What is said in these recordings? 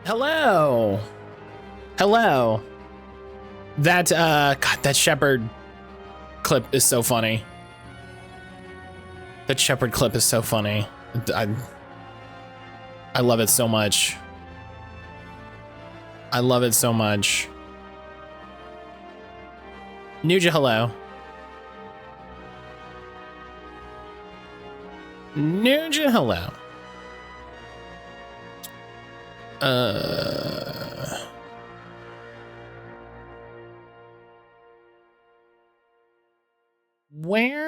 Hello. Hello. That, God, that shepherd clip is so funny. That shepherd clip is so funny. I love it so much. I love it so much. Nuja, hello. Nuja, hello. Where?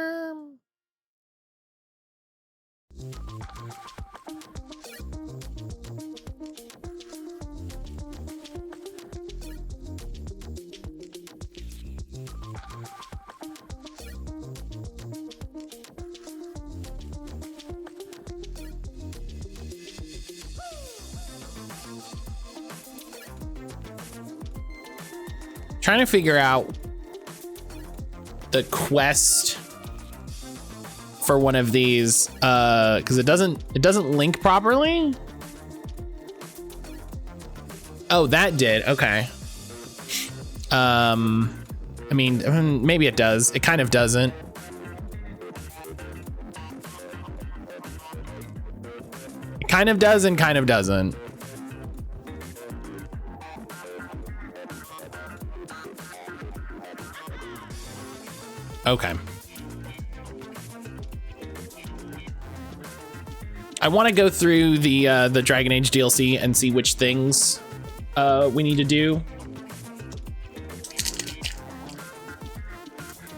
Trying to figure out the quest for one of these, because it doesn't link properly. Oh, that did. Okay. I mean, maybe it does. It kind of doesn't. It kind of does and kind of doesn't. Okay. I want to go through the Dragon Age DLC and see which things we need to do.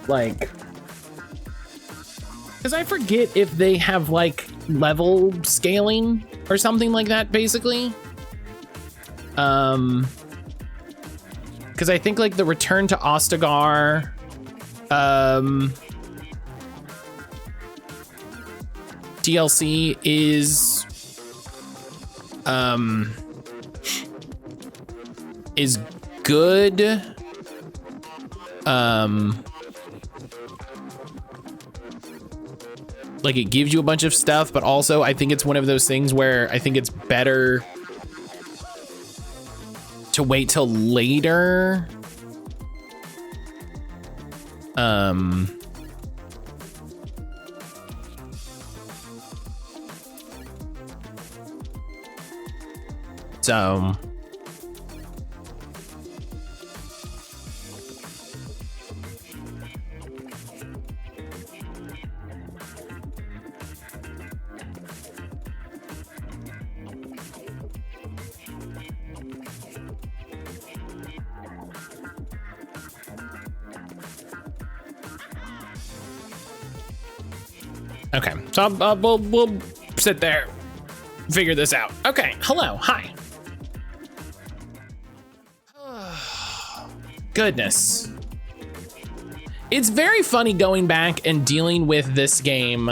Like, because I forget if they have like level scaling or something like that, basically. Because I think like the Return to Ostagar, DLC is good. Like it gives you a bunch of stuff, but also I think it's one of those things where I think it's better to wait till later. So okay, so we'll sit there, figure this out. Okay, hello, hi. Goodness. It's very funny going back and dealing with this game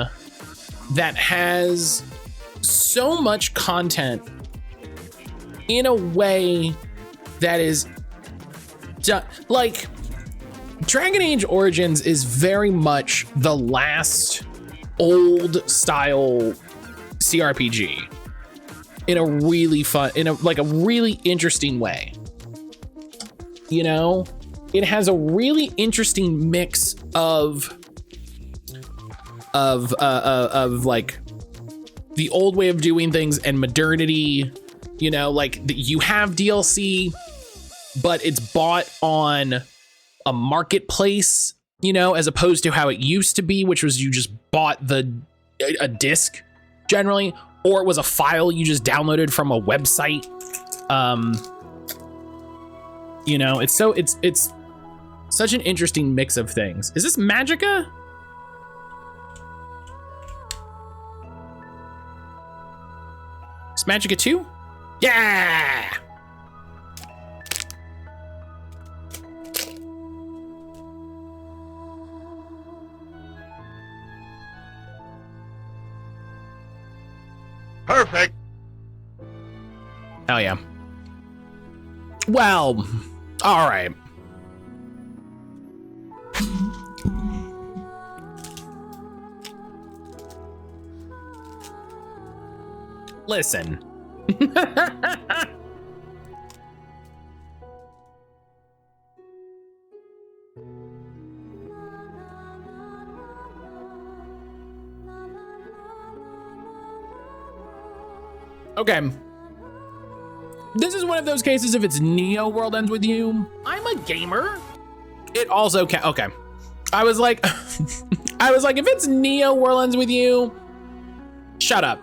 that has so much content in a way that is like Dragon Age Origins is very much the last old style CRPG in a really fun, in a really interesting way. You know, it has a really interesting mix of like the old way of doing things and modernity. You know, like you have DLC, but it's bought on a marketplace, you know, as opposed to how it used to be, which was you just bought a disc generally, or it was a file you just downloaded from a website. You know, it's such an interesting mix of things. Is this Magica? Is Magica 2? Yeah! Perfect. Oh yeah. Well, all right. Listen. Okay. This is one of those cases if it's Neo World Ends With You. I'm a gamer. It also can, okay. I was like, if it's Neo World Ends With You, shut up.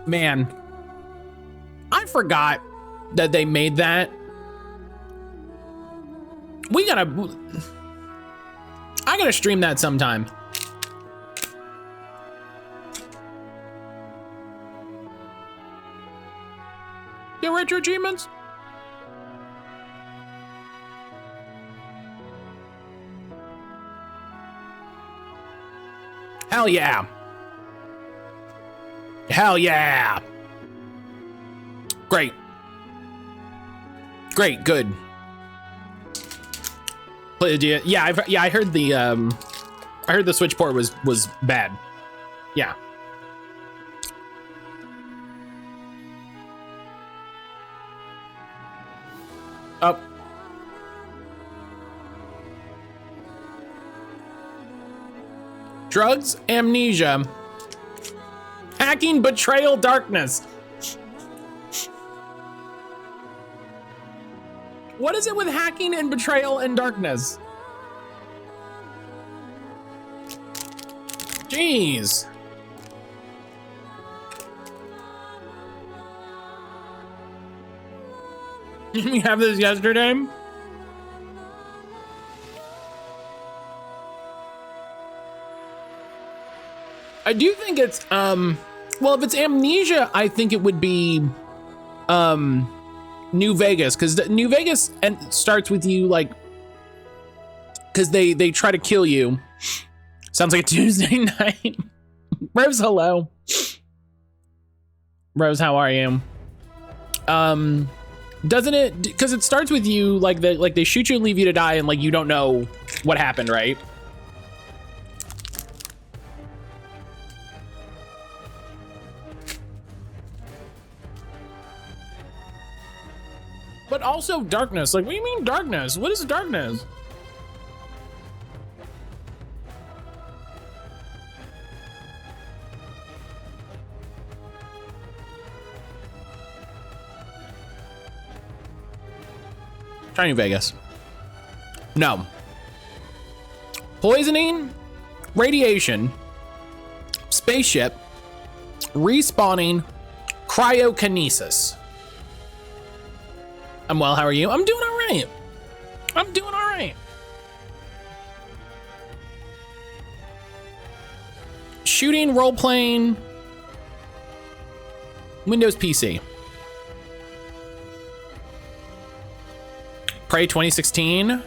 Man, I forgot that they made that. I gotta stream that sometime. Get retro achievements. Hell yeah. Hell yeah. Great. Great, good. Yeah, I heard the Switch port was bad. Yeah. Oh. Drugs, amnesia, hacking, betrayal, darkness. What is it with hacking and betrayal and darkness? Jeez. Didn't we have this yesterday? I do think it's, well, if it's amnesia, I think it would be, New Vegas, because New Vegas starts with you, like, because they try to kill you. Sounds like a Tuesday night. Rose, hello. Rose, how are you? Doesn't it, because it starts with you, like, they shoot you and leave you to die, and, like, you don't know what happened, right? But also darkness. Like, what do you mean darkness? What is darkness? Try New Vegas. No. Poisoning, radiation, spaceship, respawning, cryokinesis. I'm well, how are you? I'm doing all right. I'm doing all right. Shooting, role-playing, Windows PC. Prey 2016.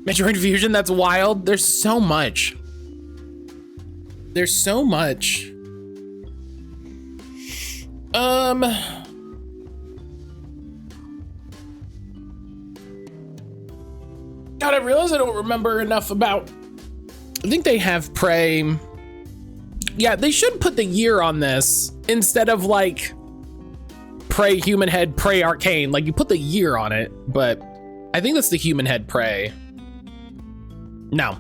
Metroid Fusion, that's wild. There's so much. There's so much. God, I realize I don't remember enough about. I think they have Prey. Yeah, they should put the year on this instead of like Prey Human Head, Prey Arcane. Like you put the year on it, but I think that's the Human Head Prey. No.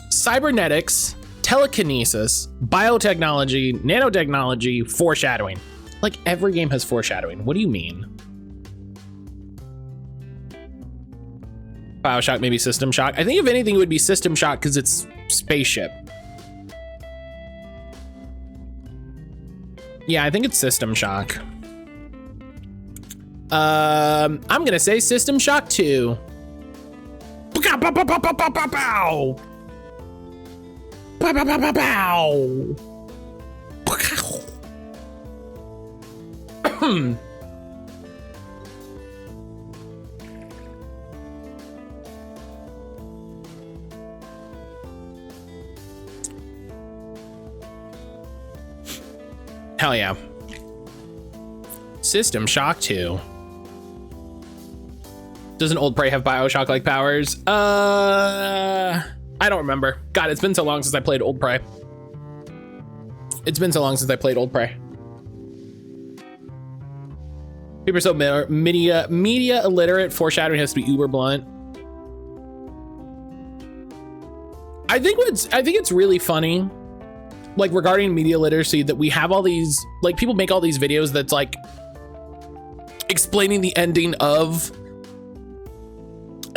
Cybernetics, telekinesis, biotechnology, nanotechnology, foreshadowing. Like every game has foreshadowing. What do you mean? BioShock, maybe System Shock. I think if anything it would be System Shock because it's spaceship. Yeah, I think it's System Shock. I'm gonna say System Shock 2. Pow, pow, pow, pow, pow, pow, pow, pow. Pow, pow, pow, pow, pow. Hell yeah. System Shock 2. Doesn't old Prey have BioShock-like powers? I don't remember. God, it's been so long since I played old Prey. It's been so long since I played old Prey. People are so media illiterate. Foreshadowing has to be uber blunt. I think it's really funny, like regarding media literacy, that we have all these, like, people make all these videos that's like explaining the ending of,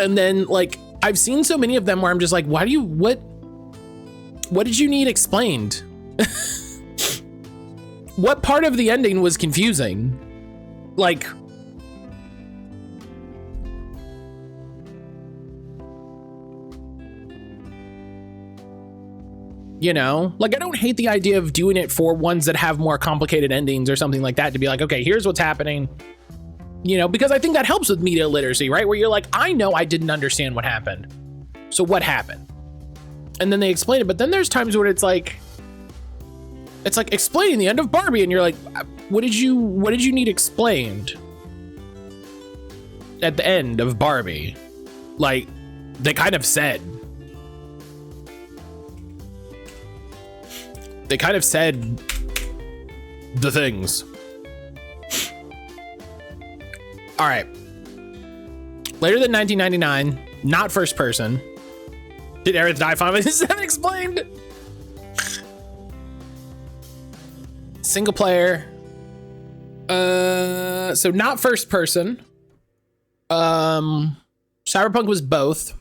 and then like I've seen so many of them where I'm just like, what did you need explained? What part of the ending was confusing? Like, you know, like, I don't hate the idea of doing it for ones that have more complicated endings or something like that, to be like, okay, here's what's happening, you know, because I think that helps with media literacy, right? Where you're like, I know I didn't understand what happened. So what happened? And then they explain it. But then there's times where it's like explaining the end of Barbie, and you're like, what did you need explained at the end of Barbie? Like, they kind of said the things. All right. Later than 1999, not first person. Did Aerith die finally? Is that explained? Single player. So not first person. Cyberpunk was both. So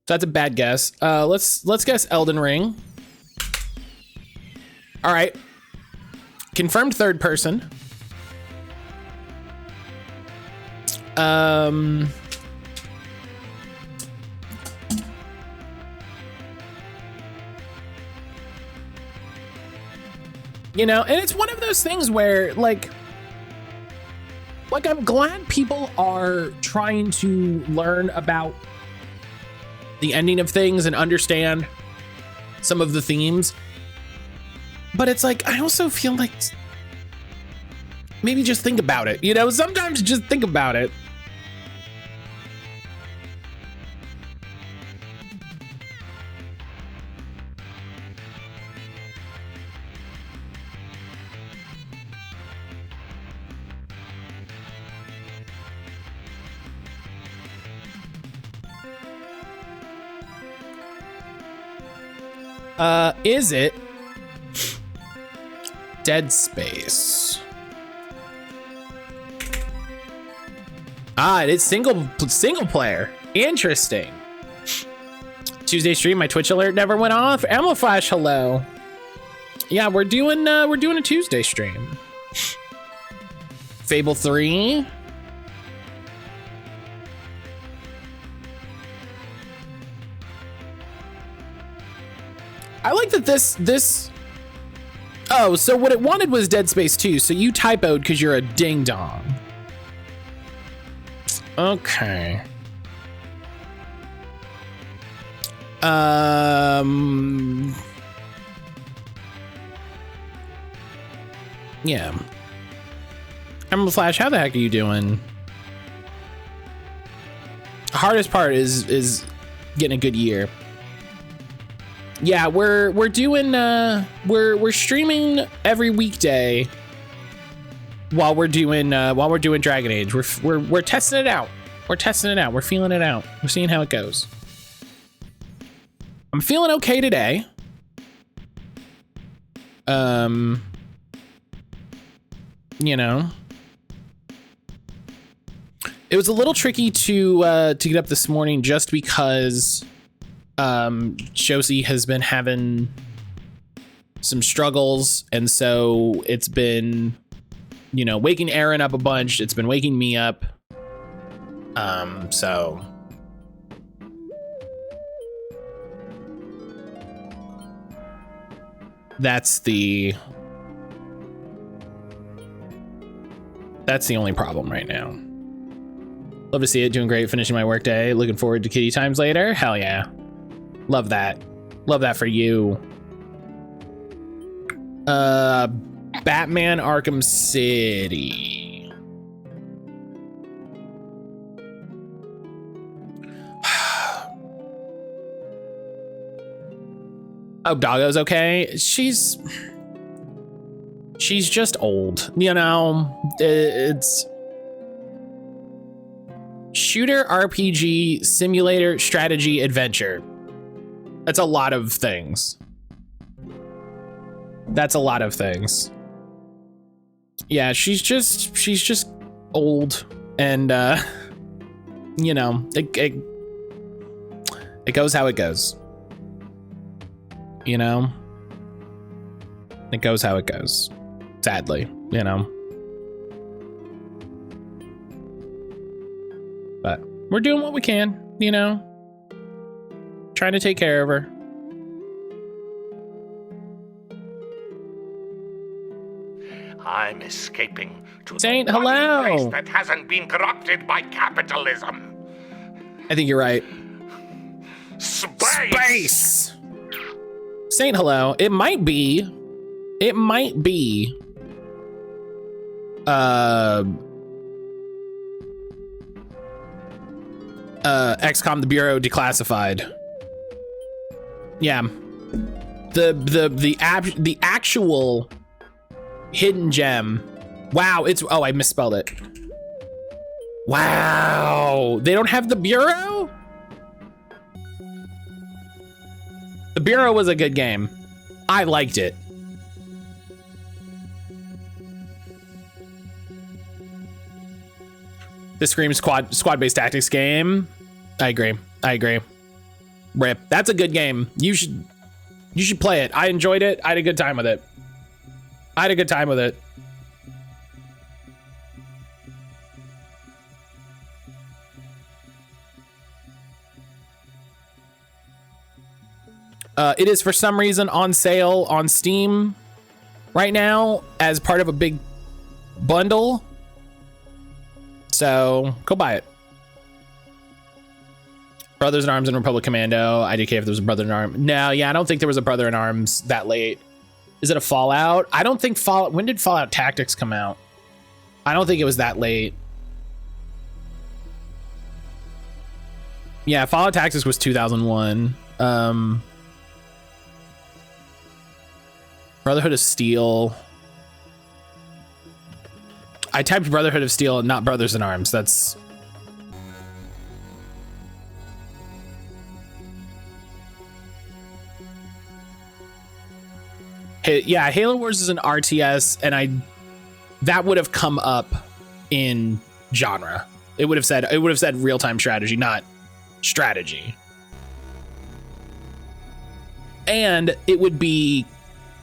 that's a bad guess. Let's guess Elden Ring. All right. Confirmed third person. You know, and it's one of those things where like I'm glad people are trying to learn about the ending of things and understand some of the themes. But it's like, I also feel like maybe just think about it. You know, sometimes just think about it. Is it Dead Space? It is single player. Interesting. Tuesday stream, my Twitch alert never went off. Ammo Flash, hello. Yeah, we're doing a Tuesday stream. Fable 3. I like that this. Oh, so what it wanted was Dead Space 2. So you typoed because you're a ding dong. Okay. Yeah. Emerald Flash, how the heck are you doing? The hardest part is getting a good year. Yeah, we're doing we're streaming every weekday while we're doing Dragon Age. We're testing it out. We're testing it out. We're feeling it out. We're seeing how it goes. I'm feeling okay today. You know, it was a little tricky to get up this morning just because Josie has been having some struggles, and so it's been, you know, waking Aaron up a bunch. It's been waking me up. So that's the only problem right now. Love to see it. Doing great. Finishing my workday. Looking forward to kitty times later. Hell yeah. Love that. Love that for you. Batman Arkham City. Oh, Doggo's okay. She's she's just old, you know? It's shooter, RPG, simulator, strategy, adventure. That's a lot of things. That's a lot of things. Yeah, she's just old, and you know, it goes how it goes. You know? It goes how it goes. Sadly, you know. But we're doing what we can, you know? Trying to take care of her. I'm escaping to Saint, the one hello. place that hasn't been corrupted by capitalism. I think you're right. Space! Saint, hello. It might be XCOM the Bureau declassified. Yeah. The actual hidden gem. Wow, I misspelled it. Wow, they don't have the Bureau? The Bureau was a good game. I liked it. This screams squad-based tactics game. I agree. Rip. That's a good game. You should play it. I enjoyed it. I had a good time with it. It is for some reason on sale on Steam right now as part of a big bundle. So go buy it. Brothers in Arms and Republic Commando. IDK if there was a Brother in Arms. No, yeah, I don't think there was a Brother in Arms that late. Is it a Fallout? I don't think Fallout. When did Fallout Tactics come out? I don't think it was that late. Yeah, Fallout Tactics was 2001. Brotherhood of Steel. I typed Brotherhood of Steel and not Brothers in Arms. That's... Yeah, Halo Wars is an RTS, and that would have come up in genre. It would have said real-time strategy, not strategy. And it would be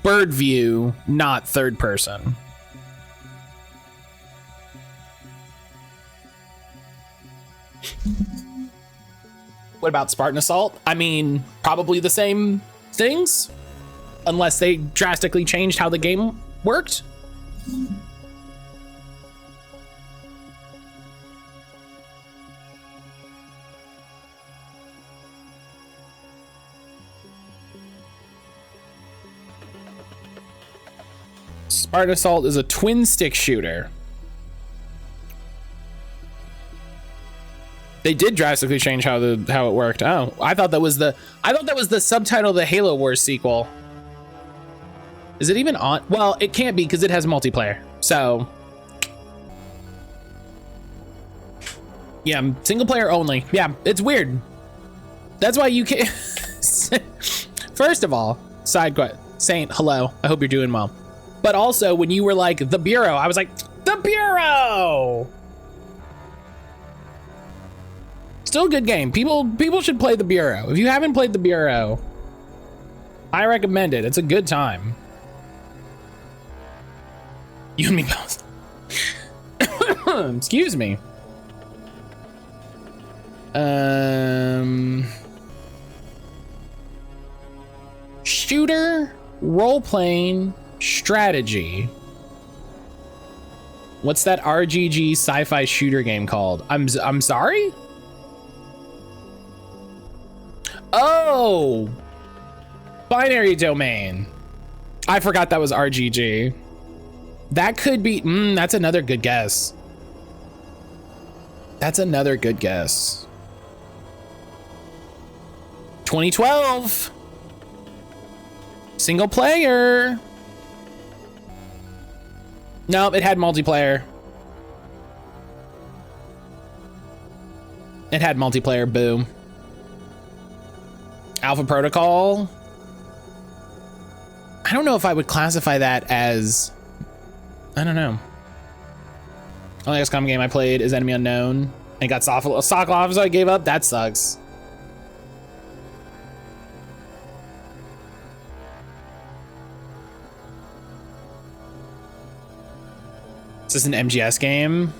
bird view, not third person. What about Spartan Assault? I mean, probably the same things, unless they drastically changed how the game worked. Spartan Assault is a twin stick shooter. They did drastically change how it worked. Oh, I thought that was the subtitle of the Halo Wars sequel. Is it even on? Well, it can't be because it has multiplayer. So yeah, single player only. Yeah, it's weird. That's why you can't. First of all, side quest, Saint, hello. I hope you're doing well. But also, when you were like the Bureau, I was like, the Bureau. Still a good game. People should play the Bureau. If you haven't played the Bureau, I recommend it. It's a good time. You and me both. Excuse me. Shooter, role-playing, strategy. What's that RGG sci-fi shooter game called? I'm sorry? Oh, binary domain. I forgot that was RGG. That could be, that's another good guess. That's another good guess. 2012. Single player. Nope, it had multiplayer. It had multiplayer, boom. Alpha Protocol. I don't know if I would classify that as, I don't know. Only XCOM game I played is Enemy Unknown. And got Sokolov, so I gave up. That sucks. Is this an MGS game?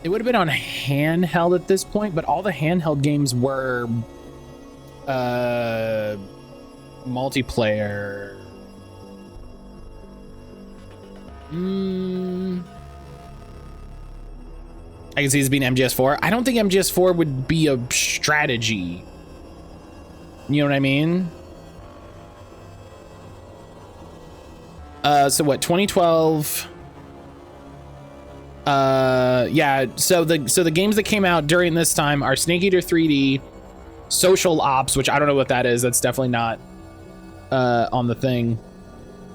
It would have been on handheld at this point, but all the handheld games were multiplayer. I can see this being MGS4. I don't think MGS4 would be a strategy. You know what I mean? So what, 2012? Yeah, so the games that came out during this time are Snake Eater 3D, Social Ops, which I don't know what that is. That's definitely not on the thing.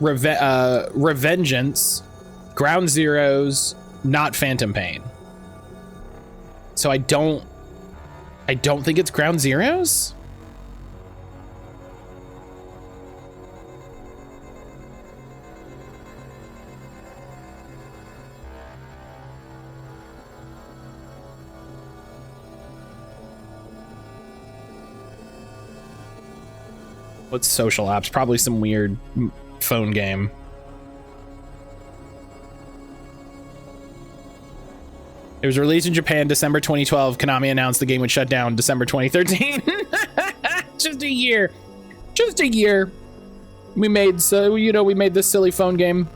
Revengeance, Ground Zeroes, not Phantom Pain. So I don't think it's Ground Zeroes. What's Social Ops? Probably some weird phone game. It was released in Japan December 2012. Konami announced the game would shut down December 2013. Just a year. Just a year. We made this silly phone game.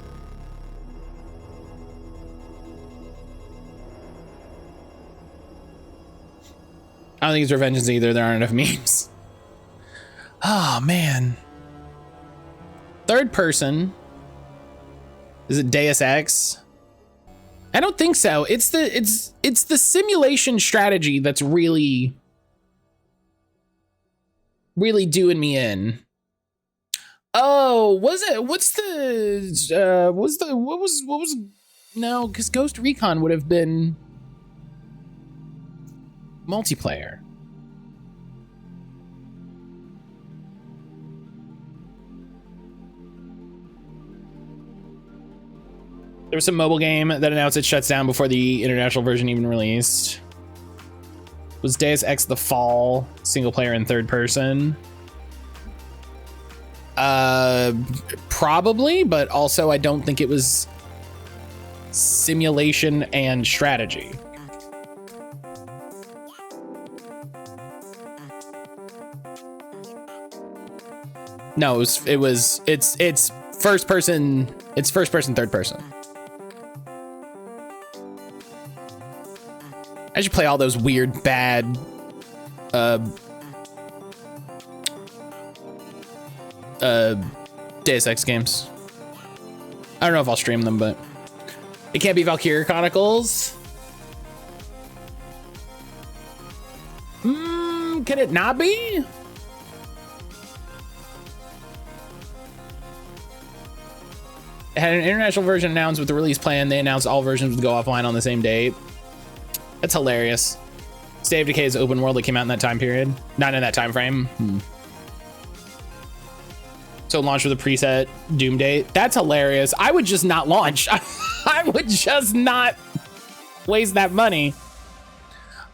I don't think it's Revengeance either. There aren't enough memes. Oh man. Third person. Is it Deus Ex? I don't think so. It's the simulation strategy that's really doing me in. Oh, was it? What was no, because Ghost Recon would have been multiplayer. There was some mobile game that announced it shuts down before the international version even released. Was Deus Ex The Fall single player and third person? Probably, but also I don't think it was simulation and strategy. No, it's first person, third person. I should play all those weird, bad, Deus Ex games. I don't know if I'll stream them, but it can't be Valkyria Chronicles. Can it not be? It had an international version announced with the release plan. They announced all versions would go offline on the same date. That's hilarious. State of Decay is open world that came out in that time period. Not in that time frame. So launch with a preset Doom date. That's hilarious. I would just not launch. I would just not waste that money.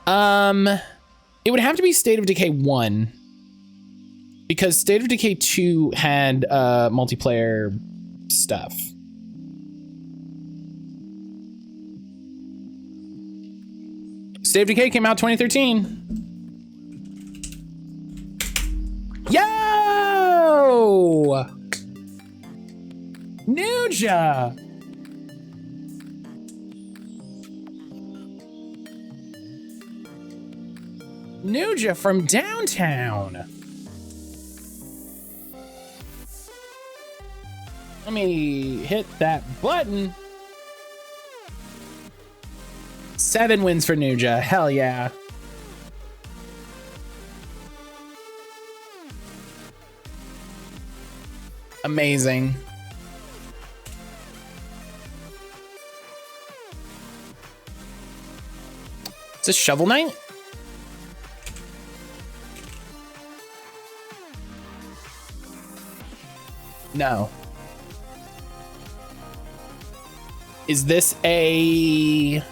It would have to be State of Decay 1. Because State of Decay 2 had multiplayer stuff. State of Decay came out 2013. Yo! Nuja! Nuja from downtown. Let me hit that button. 7 wins for Nuja. Hell yeah. Amazing. Is this Shovel Knight? No. Is this a...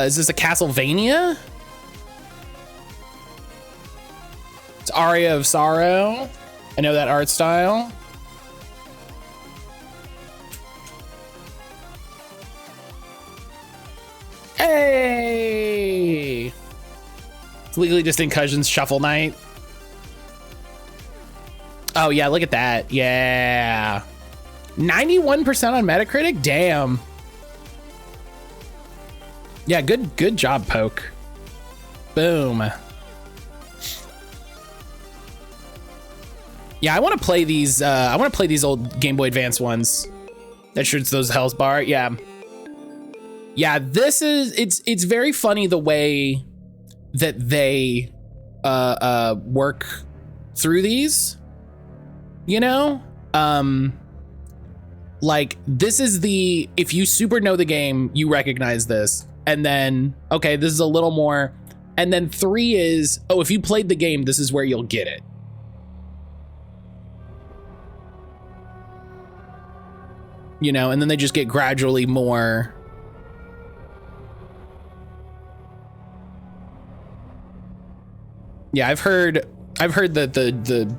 is this a Castlevania? It's Aria of Sorrow. I know that art style. Hey! It's Legally Distinct Cousins Shuffle Knight. Oh yeah, look at that. Yeah. 91% on Metacritic? Damn. Yeah, good job, Poke. Boom. Yeah, I want to play these old Game Boy Advance ones. That shoots those Hell's Bar. Yeah. Yeah, this is it's very funny the way that they work through these. You know? Like this is the, if you super know the game, you recognize this. And then, okay, this is a little more. And then 3 is, oh, if you played the game, this is where you'll get it. You know, and then they just get gradually more. Yeah, I've heard that the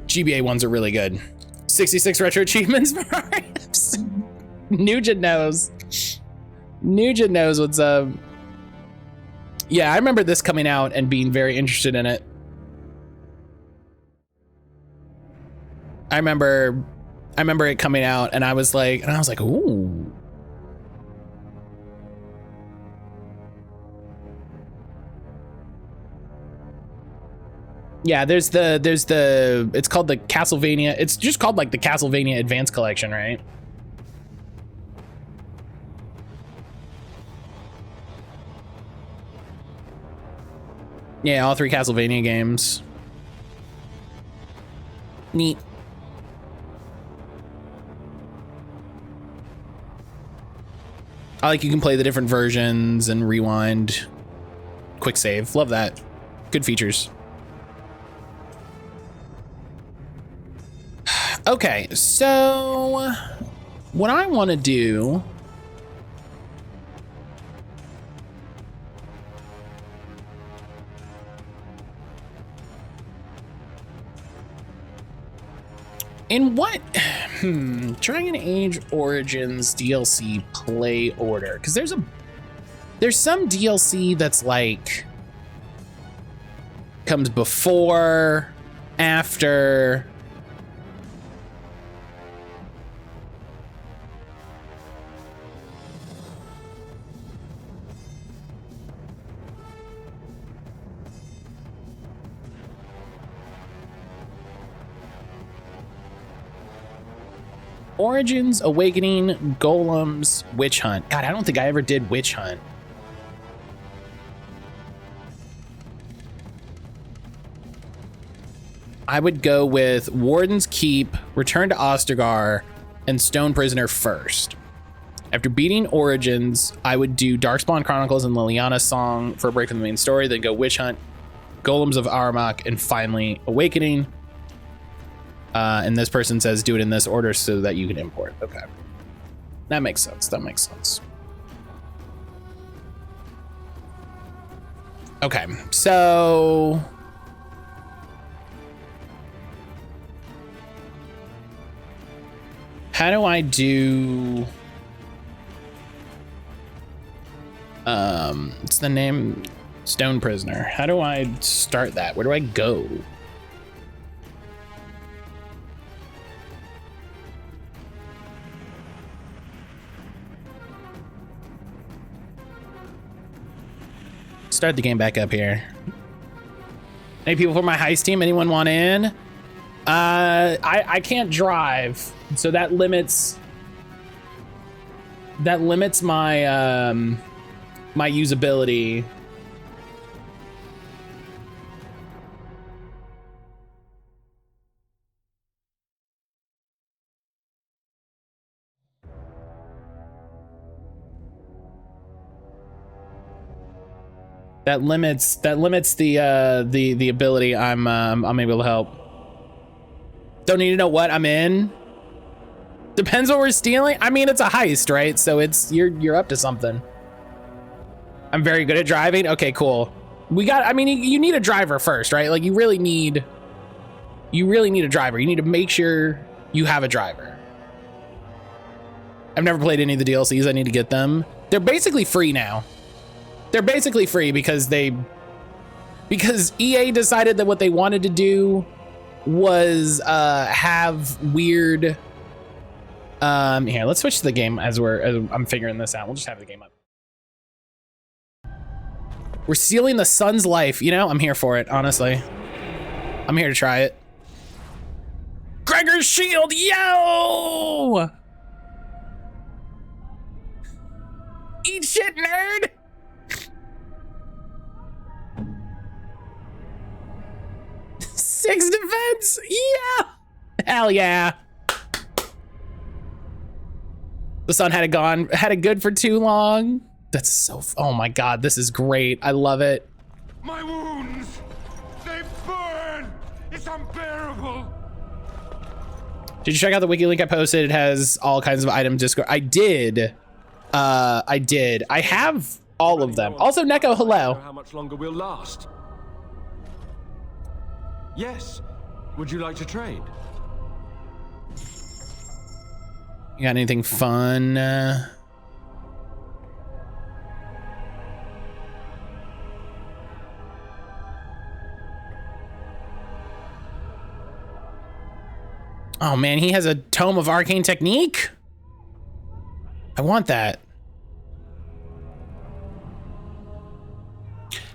GBA ones are really good. 66 retro achievements, perhaps. Nugent knows. Nugent knows what's up. Yeah, I remember this coming out and being very interested in it. I remember it coming out and I was like, ooh. Yeah, there's the, it's called the Castlevania. It's just called like the Castlevania Advance Collection, right? Yeah, all 3 Castlevania games. Neat. I like you can play the different versions and rewind. Quick save. Love that. Good features. Okay, so what I want to do in what Dragon Age Origins DLC play order, because there's some DLC that's like comes before, after. Origins, Awakening, Golems, Witch Hunt. God, I don't think I ever did Witch Hunt. I would go with Warden's Keep, Return to Ostergar, and Stone Prisoner first. After beating Origins, I would do Darkspawn Chronicles and Liliana's Song for a break from the main story, then go Witch Hunt, Golems of Armagh, and finally Awakening. And this person says do it in this order so that you can import. Okay. That makes sense. That makes sense. Okay, so how do I do what's the name? Stone Prisoner. How do I start that? Where do I go? Start the game back up here. Any people for my heist team? Anyone want in? I can't drive, so that limits my my usability. That limits the ability I'm able to help. Don't need to know what I'm in. Depends what we're stealing. I mean, it's a heist, right? So it's you're up to something. I'm very good at driving. Okay, cool. I mean, you need a driver first, right? Like you really need a driver. You need to make sure you have a driver. I've never played any of the DLCs. I need to get them. They're basically free now. They're basically free because EA decided that what they wanted to do was have weird. Here, let's switch to the game as I'm figuring this out. We'll just have the game up. We're stealing the sun's life. You know, I'm here for it, honestly. I'm here to try it. Gregor's shield, yo! Eat shit, nerd! 6 defense, yeah! Hell yeah. The sun had it good for too long. That's so, oh my God, this is great. I love it. My wounds, they burn. It's unbearable. Did you check out the wiki link I posted? It has all kinds of items. Discord. I did. I have all of them. Also, Neko, hello. How much longer we'll last? Yes. Would you like to trade? You got anything fun? Oh man, he has a Tome of Arcane Technique? I want that.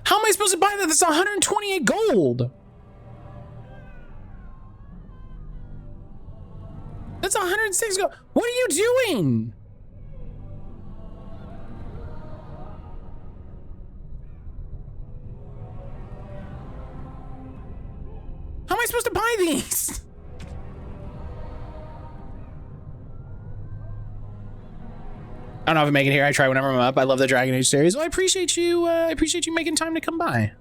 How am I supposed to buy that? That's 128 gold. That's 106 gold. What are you doing? How am I supposed to buy these? I don't know if I make it here. I try whenever I'm up. I love the Dragon Age series. Well, I appreciate you making time to come by.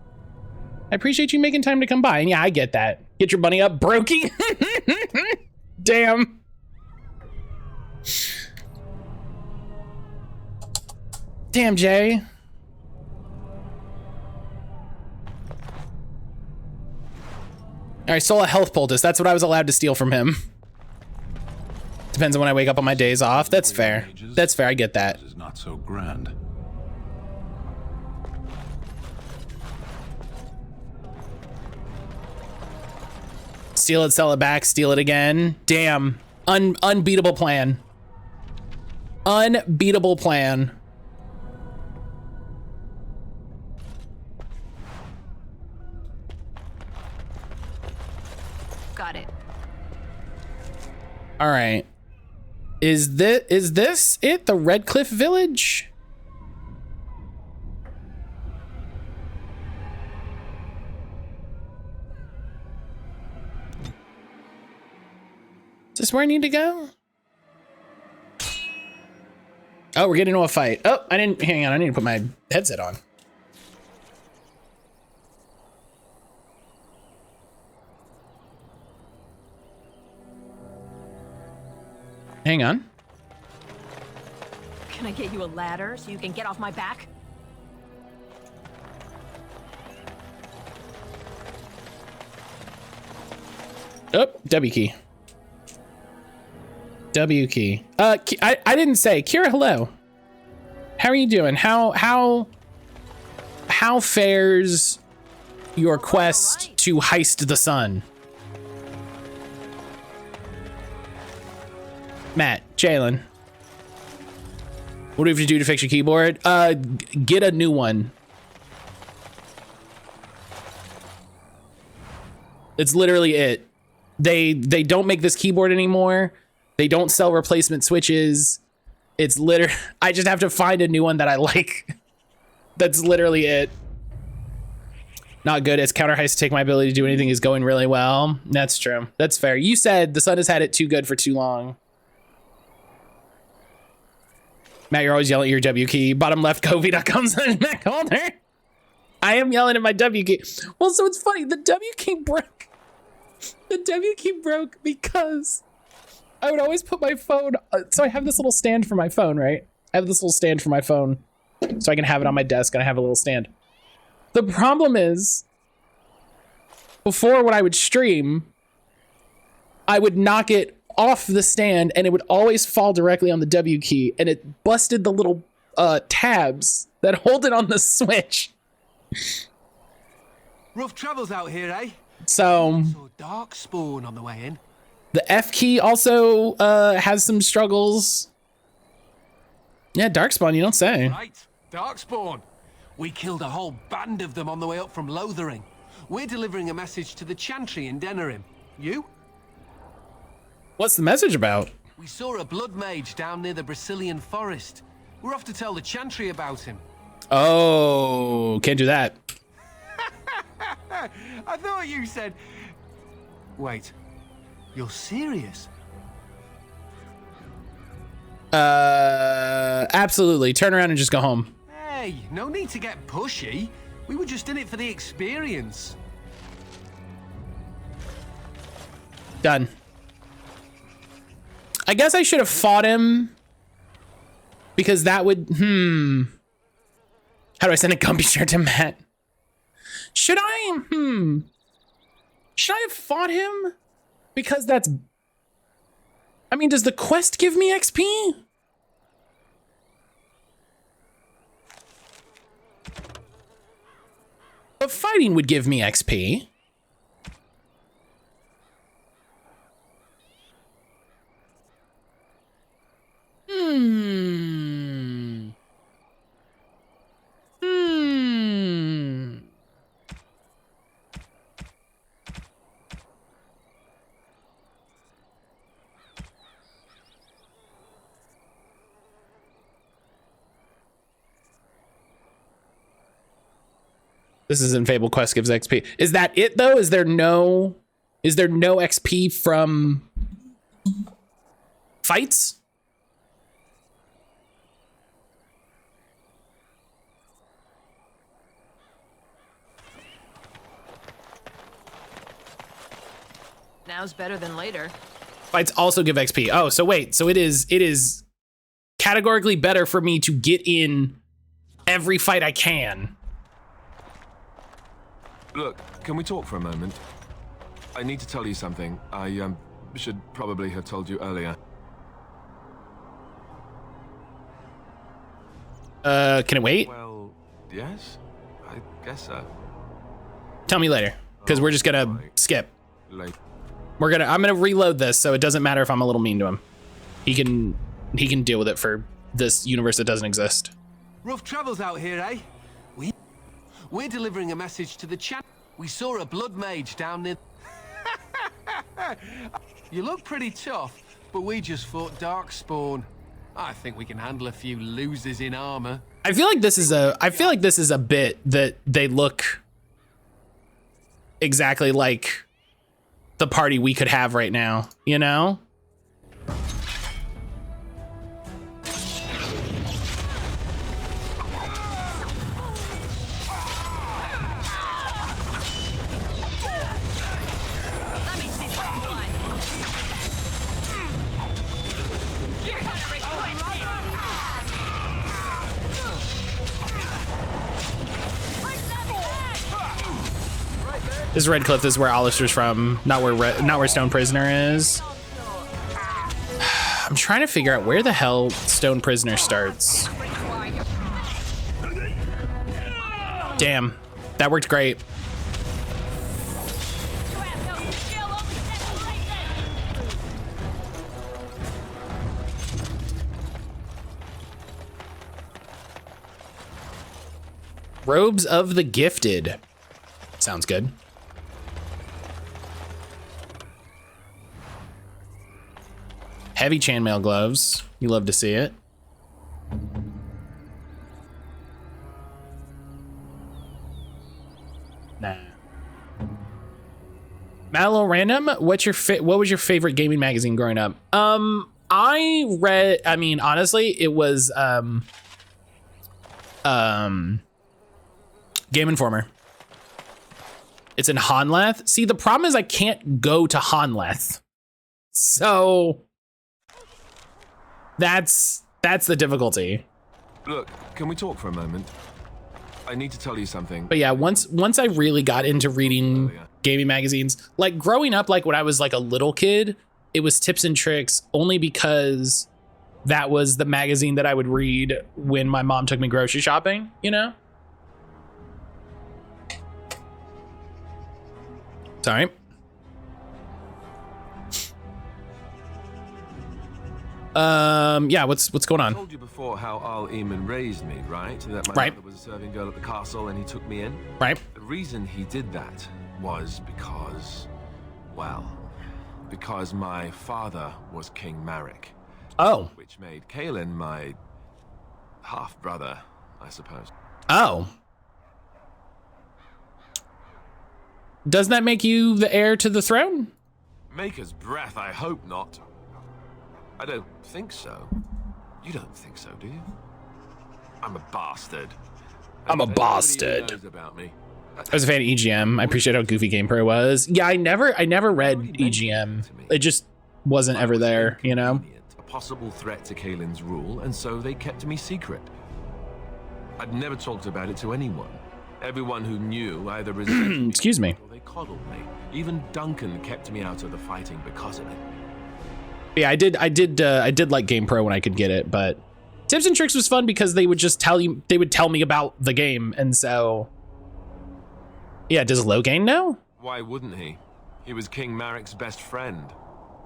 I appreciate you making time to come by. And yeah, I get that. Get your money up, brokey. Damn. Damn, Jay. I stole a health poultice. That's what I was allowed to steal from him. Depends on when I wake up on my days off. That's fair. That's fair. I get that. This is not so grand. Steal it, sell it back, steal it again. Damn. Unbeatable plan. Unbeatable plan. Got it. All right. Is this it? The Red Cliff Village? Is this where I need to go? Oh, we're getting into a fight. Oh, hang on, I need to put my headset on. Hang on. Can I get you a ladder so you can get off my back? Oh, W key. W key. I didn't say. Kira, hello. How are you doing? How fares your quest to heist the sun? Matt, Jalen. What do we have to do to fix your keyboard? Get a new one. It's literally it. They don't make this keyboard anymore. They don't sell replacement switches. It's literally, I just have to find a new one that I like. That's literally it. Not good. As counter heist to take my ability to do anything is going really well. That's true. That's fair. You said the sun has had it too good for too long. Matt, you're always yelling at your W key. Bottom left, Kofi.com / mattcaulder. I am yelling at my W key. Well, so it's funny. The W key broke. The W key broke because I would always put my phone. So I have this little stand for my phone, right? I have this little stand for my phone so I can have it on my desk and I have a little stand. The problem is, before when I would stream, I would knock it off the stand and it would always fall directly on the W key, and it busted the little tabs that hold it on the Switch. Rough travels out here, eh? So Dark spawn on the way in. the F key also has some struggles. Yeah, Darkspawn, you don't say. Right, Darkspawn. We killed a whole band of them on the way up from Lothering. We're delivering a message to the Chantry in Denerim. You? What's the message about? We saw a blood mage down near the Brazilian forest. We're off to tell the Chantry about him. Oh, can't do that. I thought you said... Wait, you're serious? Absolutely. Turn around and just go home. Hey, no need to get pushy. We were just in it for the experience. Done. I guess I should have fought him because that would, How do I send a Gumpy shirt to Matt? Should I, Should I have fought him? Because that's, I mean, does the quest give me XP? But fighting would give me XP. This isn't Fable Quest gives XP. Is that it though? Is there no XP from fights? Now's better than later. Fights also give XP. Oh, so wait, so it is categorically better for me to get in every fight I can. Look, can we talk for a moment? I need to tell you something. I should probably have told you earlier. Can it wait? Well, yes, I guess so. Tell me later, because we're just gonna skip. Like, I'm gonna reload this so it doesn't matter if I'm a little mean to him. He can deal with it for this universe that doesn't exist. Rough travels out here, eh? We're delivering a message to the Chantry. We saw a blood mage down near... You look pretty tough, but we just fought Darkspawn. I think we can handle a few losers in armor. I feel like this is a bit that they look exactly like the party we could have right now, you know? This is Redcliffe. This is where Alistair's from, not where Stone Prisoner is. I'm trying to figure out where the hell Stone Prisoner starts. Damn, that worked great. Robes of the Gifted. Sounds good. Heavy chainmail gloves. You love to see it. Nah. Matt, a little random. What was your favorite gaming magazine growing up? I mean, honestly, it was Game Informer. It's in Honleth. See, the problem is I can't go to Honleth. So that's the difficulty. Look, can we talk for a moment? I need to tell you something. But yeah, once I really got into reading gaming magazines, like growing up, like when I was like a little kid, it was Tips and Tricks, only because that was the magazine that I would read when my mom took me grocery shopping, you know? Sorry. Yeah, what's going on? I told you before how Al Eamon raised me, right? That my mother was a serving girl at the castle and he took me in. Right. The reason he did that was because, well, because my father was King Marek. Oh. Which made Kaelin my half-brother, I suppose. Oh. Doesn't that make you the heir to the throne? Maker's breath, I hope not. I don't think so. You don't think so, do you? I'm a bastard. I'm a bastard. Knows about me. I was a fan of EGM. I appreciate how goofy GamePro was. Yeah, I never read EGM. It just wasn't ever there, you know? A possible threat to Kaelin's rule, and so they kept me secret. I'd never talked about it to anyone. Everyone who knew either resented me excuse me, or they coddled me. Even Duncan kept me out of the fighting because of it. Yeah, I did like GamePro when I could get it, but Tips and Tricks was fun because they would just tell me about the game, and so yeah. Does Logain know? Why wouldn't he? He was King Marek's best friend.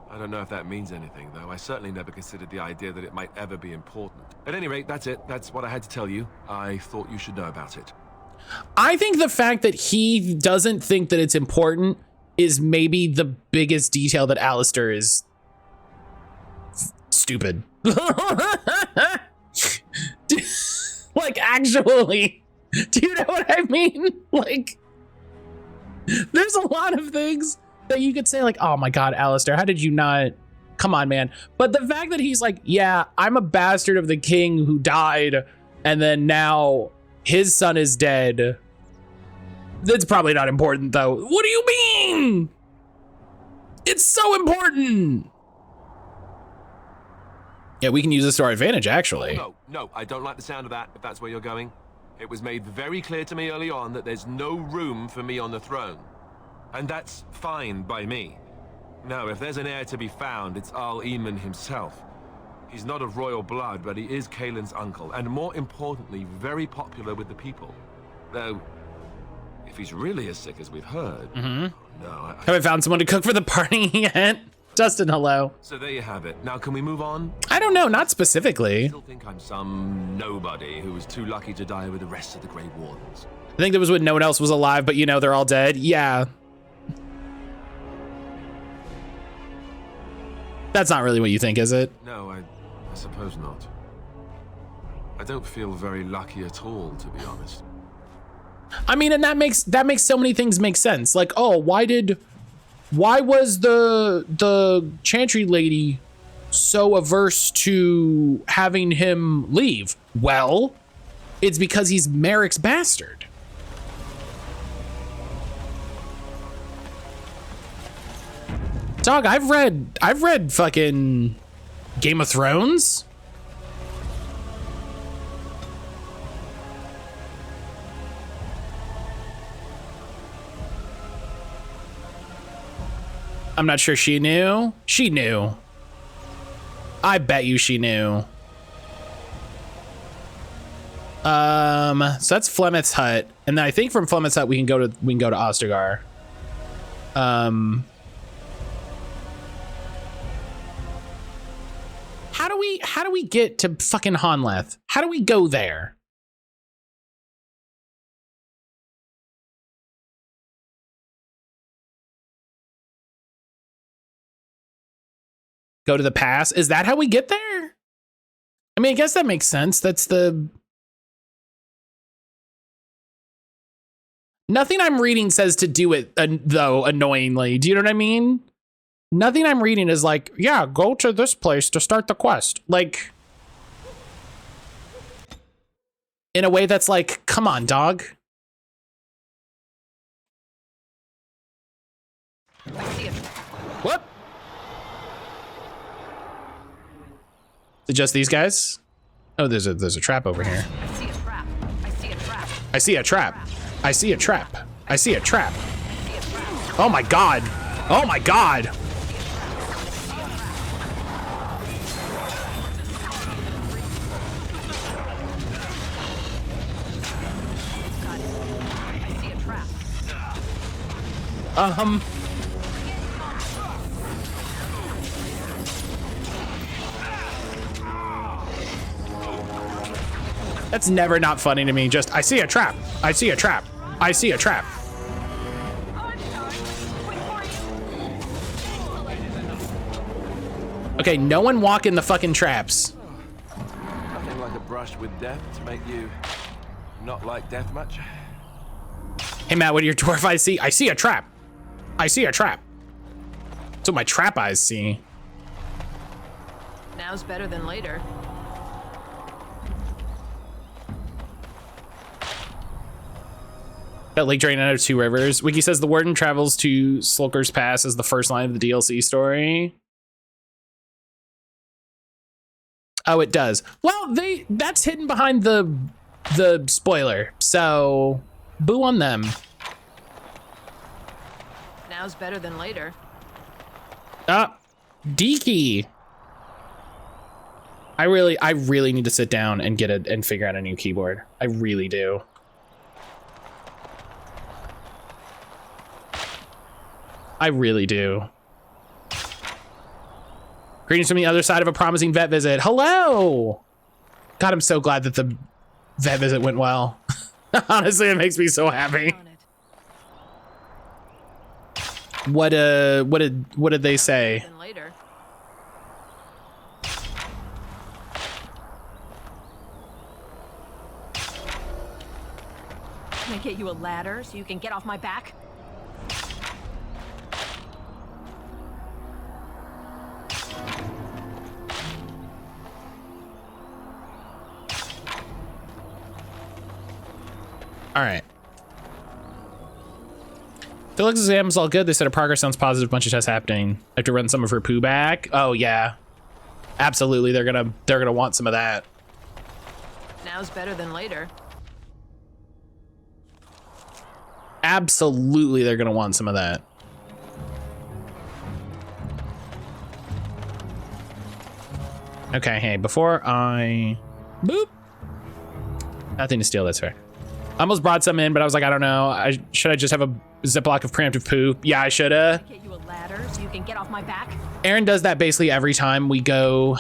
I don't know if that means anything, though. I certainly never considered the idea that it might ever be important. At any rate, that's it. That's what I had to tell you. I thought you should know about it. I think the fact that he doesn't think that it's important is maybe the biggest detail that Alistair is stupid. Like, actually, do you know what I mean? Like, there's a lot of things that you could say, like, oh my God, Alistair, how did you not? Come on, man. But the fact that he's like, yeah, I'm a bastard of the king who died, and then now his son is dead. That's probably not important, though. What do you mean? It's so important. Yeah, we can use this to our advantage, actually. No, I don't like the sound of that, if that's where you're going. It was made very clear to me early on that there's no room for me on the throne. And that's fine by me. No, if there's an heir to be found, it's Al Eamon himself. He's not of royal blood, but he is Kaelin's uncle, and more importantly, very popular with the people. Though, if he's really as sick as we've heard, no, Haven't found someone to cook for the party yet. Justin, hello. So there you have it. Now, can we move on? I don't know, not specifically. I still think I'm some nobody who was too lucky to die with the rest of the Grey Wardens. I think that was when no one else was alive, but you know, they're all dead. Yeah. That's not really what you think, is it? No, I suppose not. I don't feel very lucky at all, to be honest. I mean, and that makes so many things make sense. Like, oh, why was the Chantry lady so averse to having him leave? Well, it's because he's Marek's bastard. Dog, I've read fucking Game of Thrones. I'm not sure she knew. She knew. I bet you she knew. So that's Flemeth's hut, and then I think from Flemeth's hut we can go to Ostagar. How do we get to fucking Honleth? How do we go there? Go to the pass? Is that how we get there? I mean, I guess that makes sense. That's the... Nothing I'm reading says to do it, though, annoyingly. Do you know what I mean? Nothing I'm reading is like, yeah, go to this place to start the quest. Like, in a way that's like, come on, dog. What? Is it just these guys? Oh, there's a trap over here. I see a trap. I see a trap. I see a trap. I see a trap. I see a trap. Oh my god. Oh my god. I see a trap. That's never not funny to me. Just, I see a trap. I see a trap. I see a trap. Okay, no one walk in the fucking traps. Nothing like a brush with death to make you not like death much. Hey Matt, what do your dwarf eyes see? I see a trap. I see a trap. That's what my trap eyes see. Now's better than later. That Lake drain out of 2 rivers. Wiki says the warden travels to Slulker's Pass as the first line of the DLC story. Oh, it does. Well, that's hidden behind the spoiler. So, boo on them. Now's better than later. Deaky. I really need to sit down and get it and figure out a new keyboard. I really do. I really do. Greetings from the other side of a promising vet visit. Hello! God, I'm so glad that the vet visit went well. Honestly, it makes me so happy. What did they say? Later. Can I get you a ladder so you can get off my back? All right. Deluxe exam's all good. They said her progress sounds positive. Bunch of tests happening. I have to run some of her poo back. Oh yeah, absolutely. They're gonna want some of that. Now's better than later. Absolutely, they're gonna want some of that. Okay, hey, before I boop. Nothing to steal. That's fair. I almost brought some in, but I was like, I don't know. Should I just have a Ziploc of preemptive poo? Yeah, I shoulda. Get you a ladder so you can get off my back. Aaron does that basically every time we go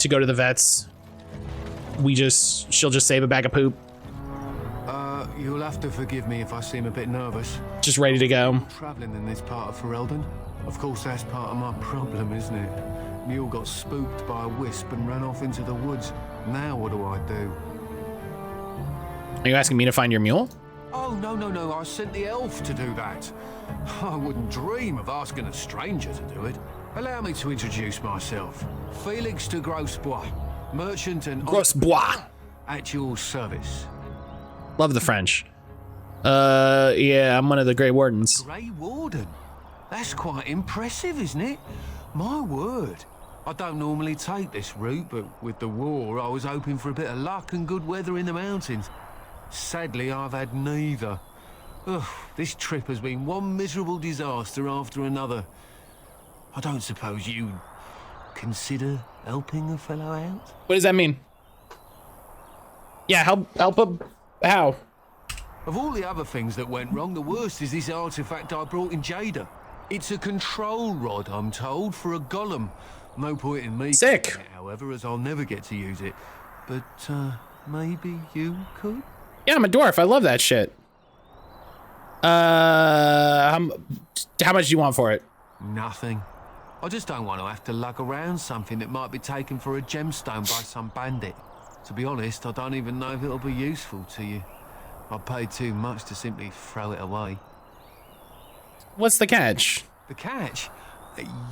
to the vets. She'll just save a bag of poop. You'll have to forgive me if I seem a bit nervous. Just ready to go. Traveling in this part of Ferelden. Of course, that's part of my problem, isn't it? Mule got spooked by a wisp and ran off into the woods. Now what do I do? Are you asking me to find your mule? Oh, no. I sent the elf to do that. I wouldn't dream of asking a stranger to do it. Allow me to introduce myself. Felix de Grosbois, merchant and... Grosbois. At your service. Love the French. Yeah, I'm one of the Grey Wardens. Grey Warden? That's quite impressive, isn't it? My word. I don't normally take this route, but with the war, I was hoping for a bit of luck and good weather in the mountains. Sadly, I've had neither. Ugh, this trip has been one miserable disaster after another. I don't suppose you'd consider helping a fellow out? What does that mean? Yeah, help him. How? Of all the other things that went wrong, the worst is this artifact I brought in Jada. It's a control rod, I'm told, for a golem. No point in me Sick. using it, however, as I'll never get to use it. But, maybe you could? Yeah, I'm a dwarf. I love that shit. How much do you want for it? Nothing. I just don't want to have to lug around something that might be taken for a gemstone by some bandit. To be honest, I don't even know if it'll be useful to you. I paid too much to simply throw it away. What's the catch? The catch?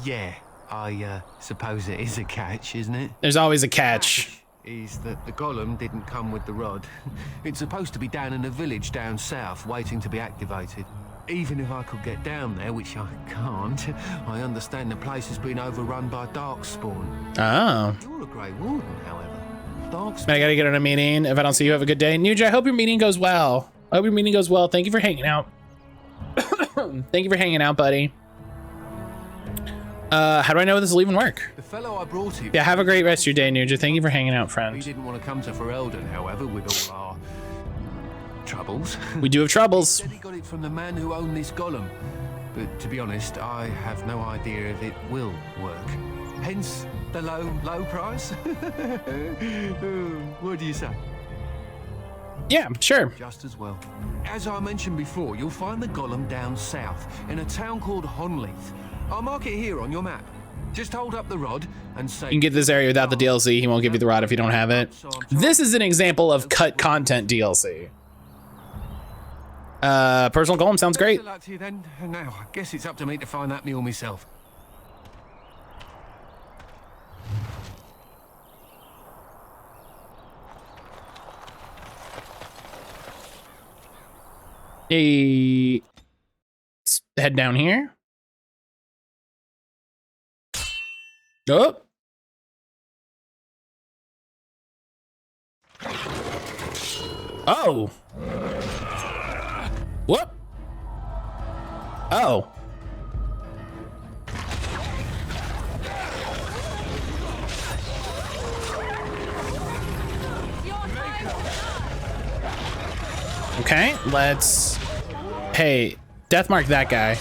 Yeah, I suppose it is a catch, isn't it? There's always a catch. Is that the golem didn't come with the rod. It's supposed to be down in a village down south, waiting to be activated. Even if I could get down there, which I can't, I understand the place has been overrun by darkspawn. Oh. You're a Grey Warden, however. Darkspawn. I gotta get on a meeting. If I don't see you, have a good day. Nuja, I hope your meeting goes well. I hope your meeting goes well. Thank you for hanging out. Thank you for hanging out, buddy. How do I know this will even work? The fellow I brought you. Yeah, have a great rest of your day, Nuja. Thank you for hanging out, We friend. didn't want to come to Ferelden, however, with all our troubles. We do have troubles. Said he got it from the man who owned this golem. But to be honest, I have no idea if it will work. Hence the low price. What do you say? Yeah, sure. Just as well. As I mentioned before, you'll find the golem down south in a town called Honleith. I'll mark it here on your map. Just hold up the rod and say... You can get this area without the DLC. He won't give you the rod if you don't have it. This is an example of cut content DLC. Personal golem sounds great. Good luck to you then. Now, I guess it's up to me to find that mule myself. Hey, let's head down here. Oh. Oh. What? Oh. Okay, let's... Hey, deathmark that guy.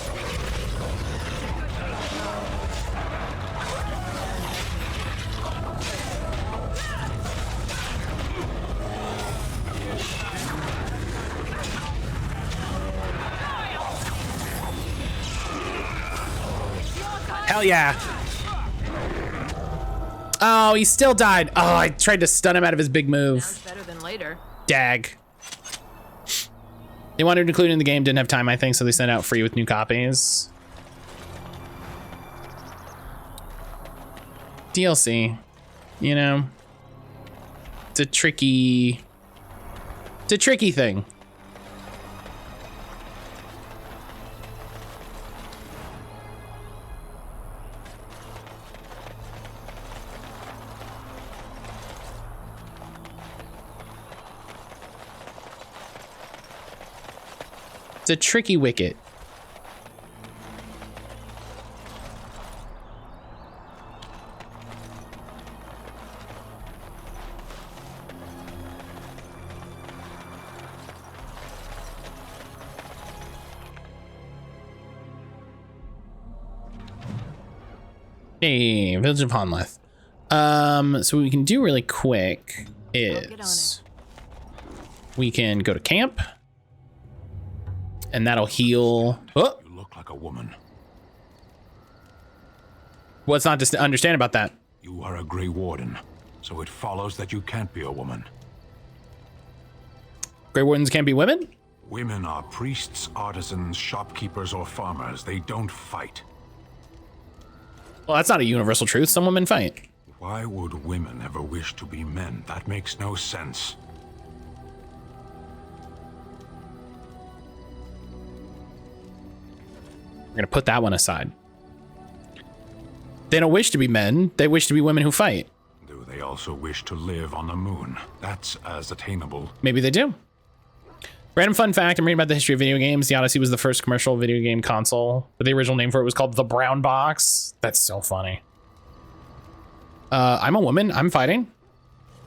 Hell yeah. Oh, he still died. Oh, I tried to stun him out of his big move. Sounds better than later. Dag. They wanted to include it in the game, didn't have time, I think, so they sent out free with new copies. DLC, you know, it's a tricky thing. It's a tricky wicket. Hey, Village of Honleth. So what we can do really quick is we can go to camp. And that'll heal. Oh. You look like a woman. What's not to understand about that? You are a Grey Warden, so it follows that you can't be a woman. Grey Wardens can't be women? Women are priests, artisans, shopkeepers, or farmers. They don't fight. Well, that's not a universal truth. Some women fight. Why would women ever wish to be men? That makes no sense. We're gonna put that one aside. They don't wish to be men. They wish to be women who fight. Do they also wish to live on the moon? That's as attainable. Maybe they do. Random fun fact, I'm reading about the history of video games. The Odyssey was the first commercial video game console, but the original name for it was called the Brown Box. That's so funny. I'm a woman. I'm fighting.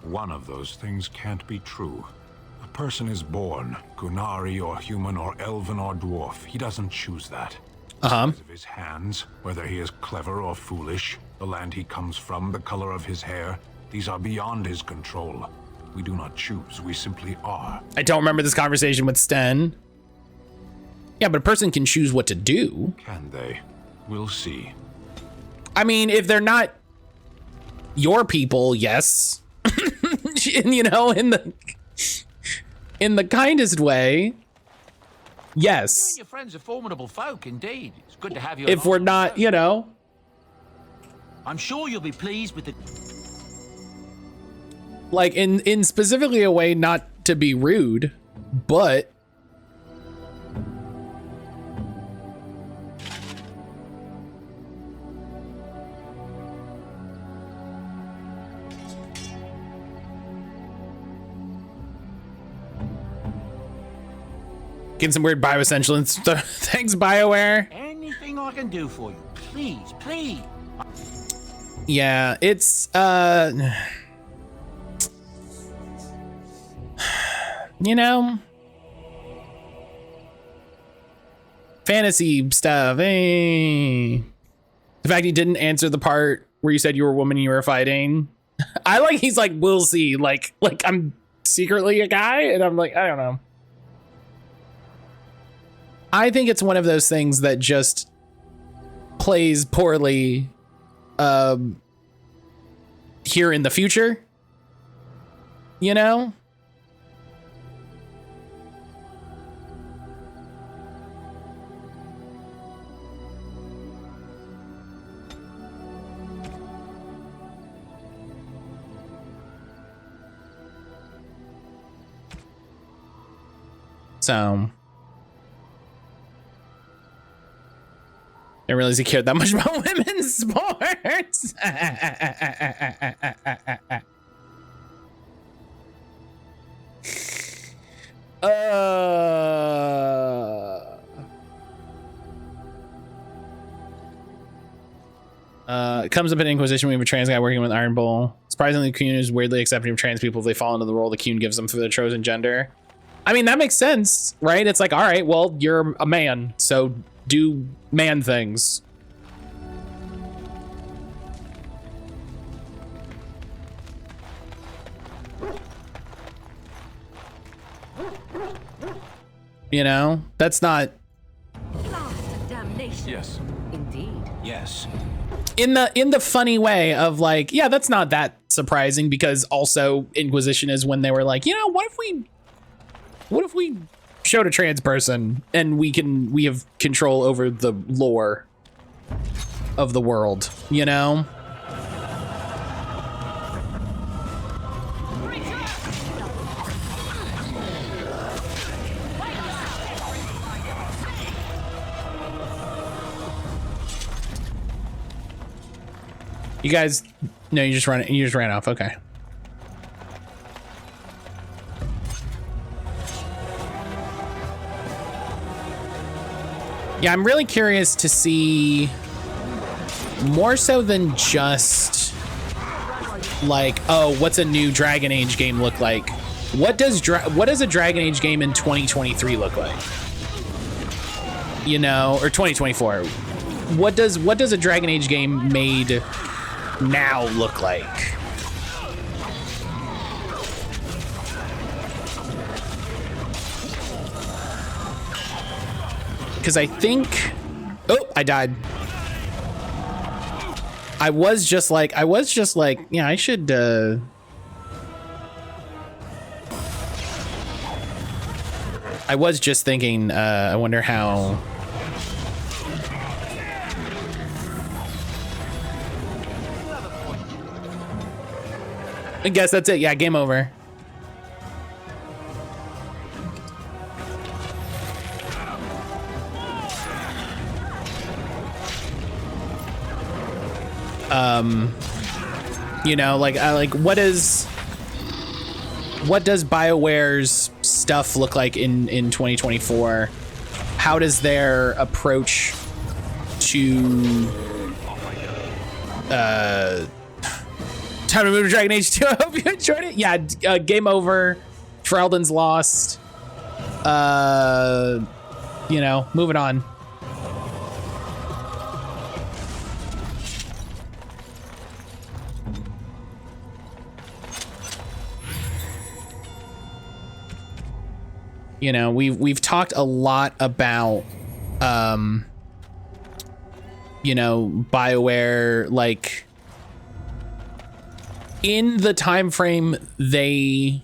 One of those things can't be true. A person is born, Gunari or human or elven or dwarf. He doesn't choose that. Because of his hands, whether he is clever or foolish, the land he comes from, the color of his hair, these are beyond his control. We do not choose, we simply are. I don't remember this conversation with Sten. Yeah, but a person can choose what to do. Can they? We'll see. I mean, if they're not your people, yes. You know, in the... in the kindest way, yes. You and your friends are formidable folk, indeed. It's good to have you. If we're not, you know. I'm sure you'll be pleased with the... Like, in specifically a way not to be rude, but... Getting some weird bioessential stuff. Thanks, BioWare. Anything I can do for you, please, please. Yeah, it's you know, fantasy stuff. The fact he didn't answer the part where you said you were a woman and you were fighting. I like, he's like, we'll see. Like I'm secretly a guy, and I'm like, I don't know. I think it's one of those things that just plays poorly here in the future, you know? So I didn't realize he cared that much about women's sports. It comes up in Inquisition. We have a trans guy working with Iron Bull. Surprisingly, the Coon is weirdly accepting of trans people if they fall into the role the Coon gives them for their chosen gender. I mean, that makes sense, right? It's like, all right, well, you're a man, so do man things. You know, that's not Damnation. Yes. Indeed. Yes. in the funny way of like, yeah, that's not that surprising, because also Inquisition is when they were like, you know, what if we showed a trans person and we have control over the lore of the world, you know? You guys, no, you just ran off. Okay. Yeah, I'm really curious to see, more so than just like, oh, what's a new Dragon Age game look like? What does a Dragon Age game in 2023 look like? You know, or 2024. What does a Dragon Age game made now look like? Because I think, oh, I died. I was just like, yeah, I should I was just thinking, I wonder how. I guess that's it. Yeah, game over. You know, like what does BioWare's stuff look like in 2024? How does their approach to time to move to Dragon Age 2? I hope you enjoyed it. Yeah, game over. Ferelden's lost. You know, moving on. You know, we've talked a lot about, you know, BioWare, like, in the time frame they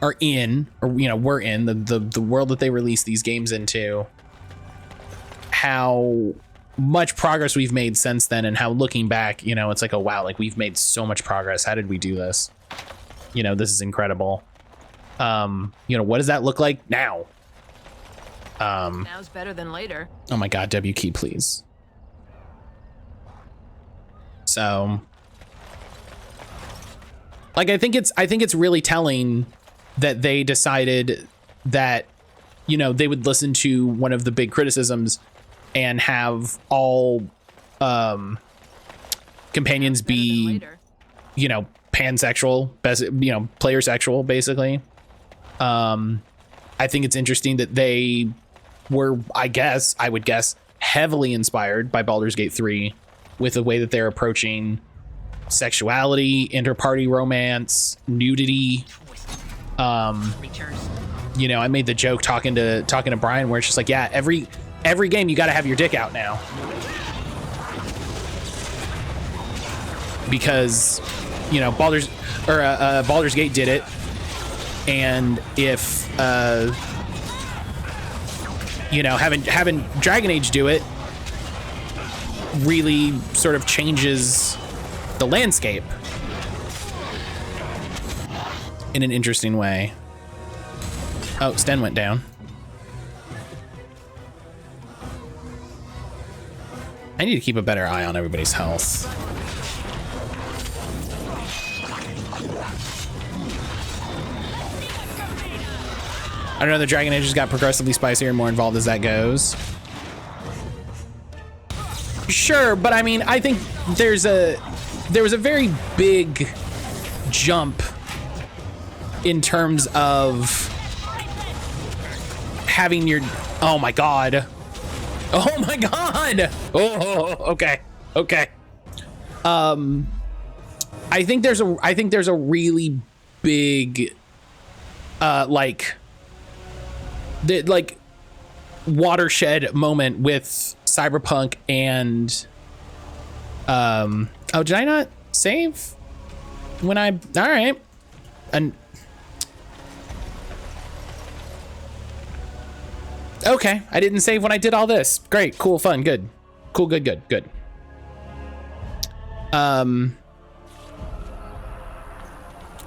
are in, or we're in the world that they release these games into, how much progress we've made since then, and how looking back, it's like, oh wow, like we've made so much progress. How did we do this? This is incredible. What does that look like now? Now's better than later. Oh my God, W key, please. So, like, I think it's really telling that they decided that, they would listen to one of the big criticisms and have all companions be, pansexual, player sexual, basically. I think it's interesting that they were, I would guess, heavily inspired by Baldur's Gate 3 with the way that they're approaching sexuality, inter-party romance, nudity. I made the joke talking to Brian where it's just like, yeah, every game you got to have your dick out now, because Baldur's Gate did it, and if having Dragon Age do it really sort of changes the landscape in an interesting way. Oh, Sten went down. I need to keep a better eye on everybody's health. I don't know, the Dragon Age has got progressively spicier and more involved as that goes. Sure, but I mean, I think there was a very big jump in terms of having your, oh my God. Oh my God. Oh, okay. Okay. I think there's a really big, watershed moment with Cyberpunk and, oh, did I not save when all right. And okay, I didn't save when I did all this. Great, cool, fun, good. Cool, good. I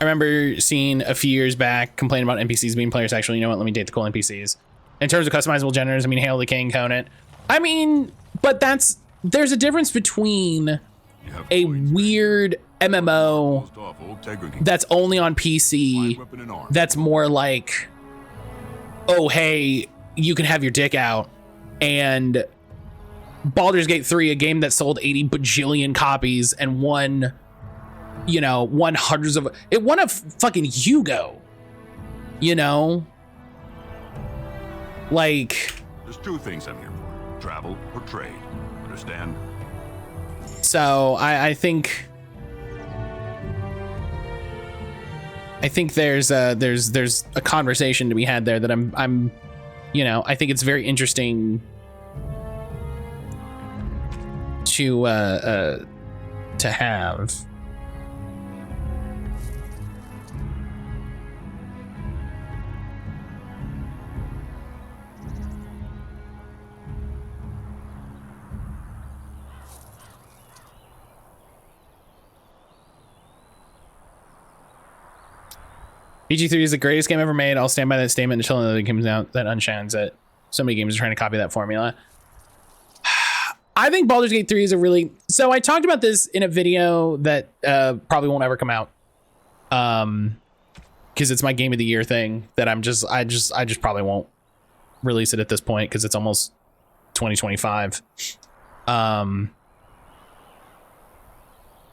remember seeing a few years back complaining about NPCs being player sexual. You know what? Let me date the cool NPCs. In terms of customizable genders, I mean, Hail the King, Conan. I mean, but there's a difference between a weird MMO that's only on PC, that's more like, oh, hey, you can have your dick out, and Baldur's Gate 3, a game that sold 80 bajillion copies and won hundreds of, it won a fucking Hugo, like, there's two things I'm here for: travel or trade. Understand? So I think there's a conversation to be had there that I'm I think it's very interesting to have. BG3 is the greatest game ever made. I'll stand by that statement until another game comes out that unshines it. So many games are trying to copy that formula. I think Baldur's Gate 3 is a really... So I talked about this in a video that probably won't ever come out. Because it's my game of the year thing that I just probably won't release it at this point because it's almost 2025. And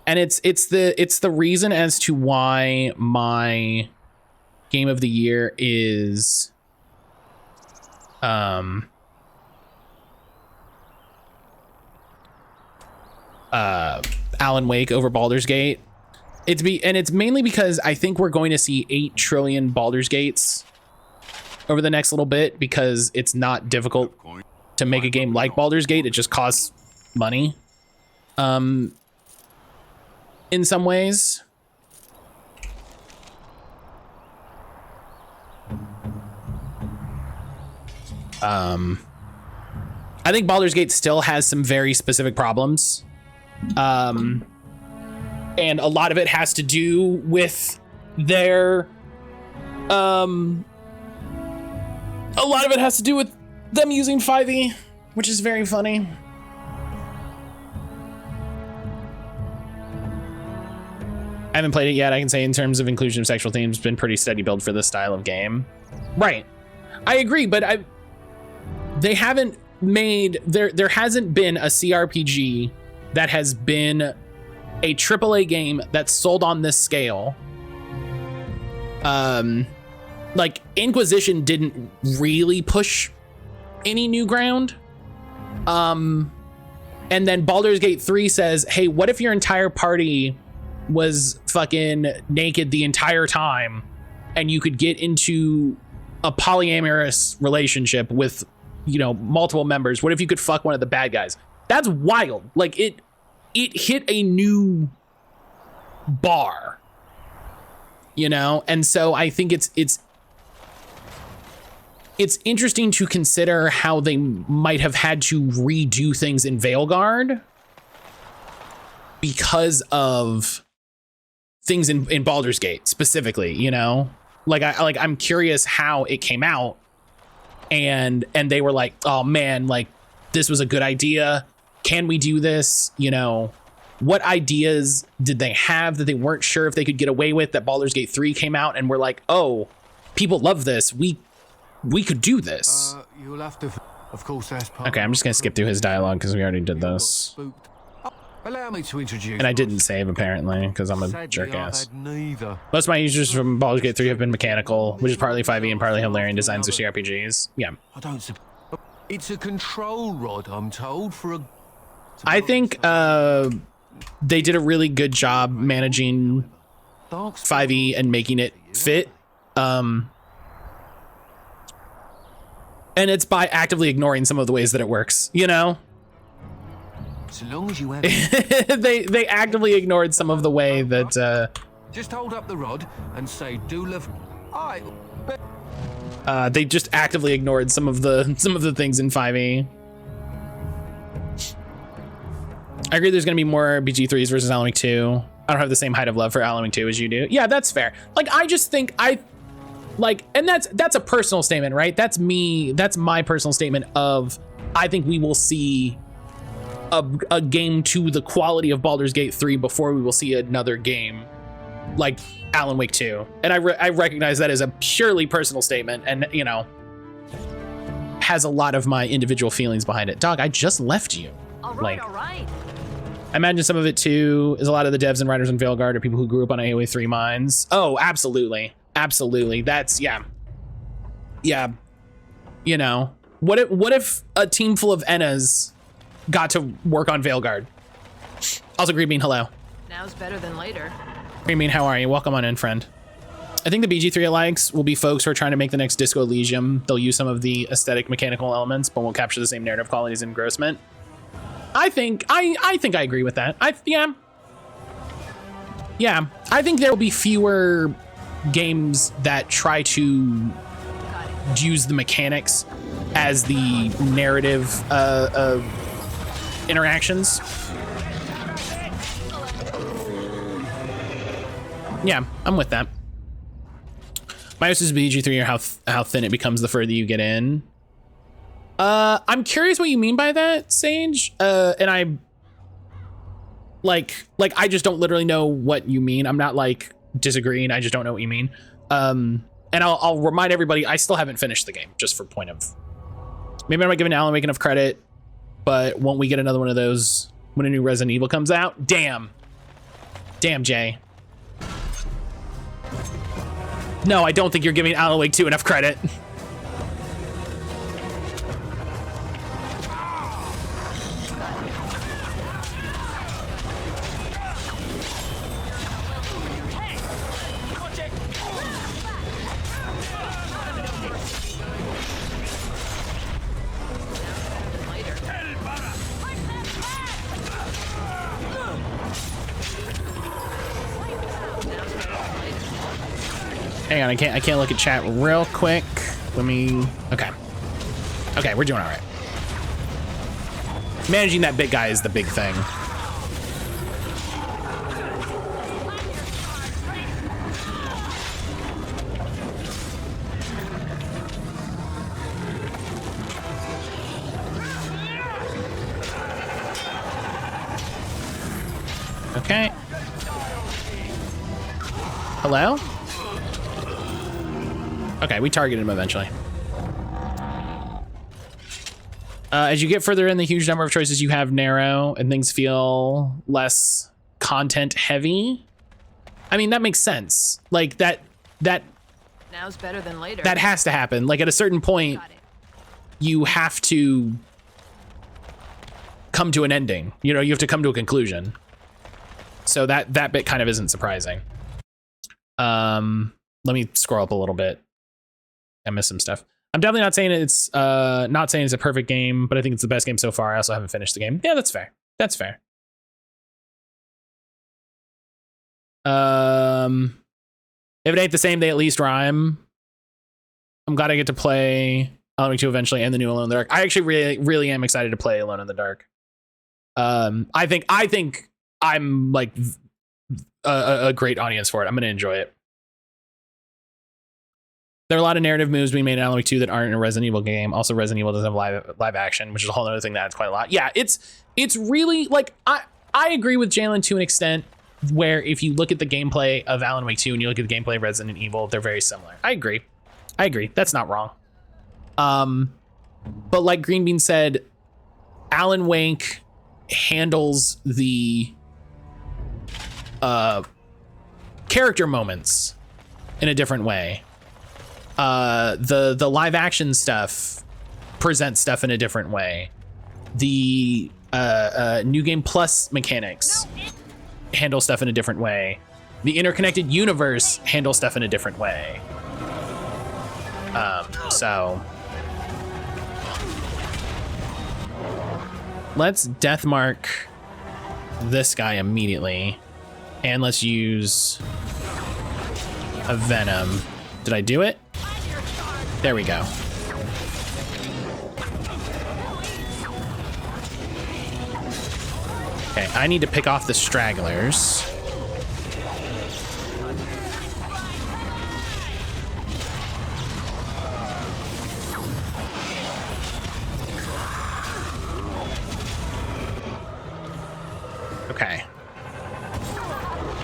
it's the reason as to why my game of the year is Alan Wake over Baldur's Gate. It's mainly because I think we're going to see 8 trillion Baldur's Gates over the next little bit, because it's not difficult to make a game like Baldur's Gate. It just costs money in some ways. I think Baldur's Gate still has some very specific problems. And a lot of it has to do with their, a lot of it has to do with them using 5e, which is very funny. I haven't played it yet. I can say in terms of inclusion of sexual themes, it's been pretty steady build for this style of game. Right. I agree, but they haven't made, there hasn't been a CRPG that has been a AAA game that's sold on this scale. Like Inquisition didn't really push any new ground. And then Baldur's Gate 3 says, hey, what if your entire party was fucking naked the entire time and you could get into a polyamorous relationship with, you know, multiple members? What if you could fuck one of the bad guys? That's wild. Like it hit a new bar, you know? And so I think it's interesting to consider how they might have had to redo things in Veilguard because of things in Baldur's Gate specifically, you know? I'm curious how it came out and they were like, oh man, like this was a good idea. Can we do this? You know, what ideas did they have that they weren't sure if they could get away with, that Baldur's Gate 3 came out and we're like, oh, people love this. We could do this. You'll have to, of course, that's part. Okay, I'm just gonna skip through his dialogue because we already did this. Allow me to introduce. And I didn't save apparently because I'm a jerk ass. Neither. Most of my users from Baldur's Gate 3 have been mechanical, which is partly 5e and partly Hilarion designs of CRPGs. Yeah. It's a control rod, I'm told, for a. I think they did a really good job managing 5e and making it fit. And it's by actively ignoring some of the ways that it works, you know? So long as you have they actively ignored some of the way that just hold up the rod and say Dulav. They just actively ignored some of the things in 5e. I agree there's gonna be more BG3s versus Alan Wake 2. I don't have the same height of love for Alan Wake 2 as you do. Yeah, that's fair. Like I just think and that's a personal statement, right? That's me, that's my personal statement of I think we will see a game to the quality of Baldur's Gate 3 before we will see another game like Alan Wake 2. And I recognize that as a purely personal statement and, you know, has a lot of my individual feelings behind it. Dog, I just left you. All right, all right. I imagine some of it too is a lot of the devs and writers in Veilguard are people who grew up on AoE 3 mines. Oh, absolutely. Absolutely. That's, yeah. Yeah. You know, what if a team full of Ennas got to work on Veilguard? Also, Green Bean, hello. Now's better than later. Green Bean, how are you? Welcome on in, friend. I think the BG3 Alliance will be folks who are trying to make the next Disco Elysium. They'll use some of the aesthetic mechanical elements, but won't capture the same narrative qualities and engrossment. I think I agree with that. Yeah. I think there will be fewer games that try to use the mechanics as the narrative interactions. Yeah, I'm with that. My host is BG3 or how thin it becomes the further you get in. I'm curious what you mean by that, Sage. And I I just don't literally know what you mean. I'm not like disagreeing. I just don't know what you mean. And I'll remind everybody, I still haven't finished the game, just for point of. Maybe I'm not giving Alan Wake enough credit, but won't we get another one of those when a new Resident Evil comes out? Damn, Jay. No, I don't think you're giving Alan Wake 2 enough credit. Hang on, I can't look at chat real quick. Let me. Okay. Okay, we're doing all right. Managing that big guy is the big thing. Okay. Hello? Okay, we targeted him eventually. As you get further in, the huge number of choices you have narrow and things feel less content heavy. I mean, that makes sense. Like that Now's better than later. that has to happen. Like at a certain point, you have to come to an ending. You know, you have to come to a conclusion. So that bit kind of isn't surprising. Let me scroll up a little bit. I missed some stuff. I'm definitely not saying it's a perfect game, but I think it's the best game so far. I also haven't finished the game. Yeah, that's fair. That's fair. If it ain't the same, they at least rhyme. I'm glad I get to play Alan Wake 2 eventually and the new Alone in the Dark. I actually really am excited to play Alone in the Dark. I think I'm like a great audience for it. I'm gonna enjoy it. There are a lot of narrative moves being made in Alan Wake 2 that aren't in a Resident Evil game. Also, Resident Evil doesn't have live action, which is a whole other thing that adds quite a lot. Yeah, it's really like I agree with Jalen to an extent where if you look at the gameplay of Alan Wake 2 and you look at the gameplay of Resident Evil, they're very similar. I agree. That's not wrong. But like Green Bean said, Alan Wake handles the character moments in a different way. The live action stuff presents stuff in a different way. The New Game Plus mechanics handle stuff in a different way. The interconnected universe handles stuff in a different way. So let's deathmark this guy immediately, and let's use a venom. Did I do it? There we go. Okay, I need to pick off the stragglers. Okay.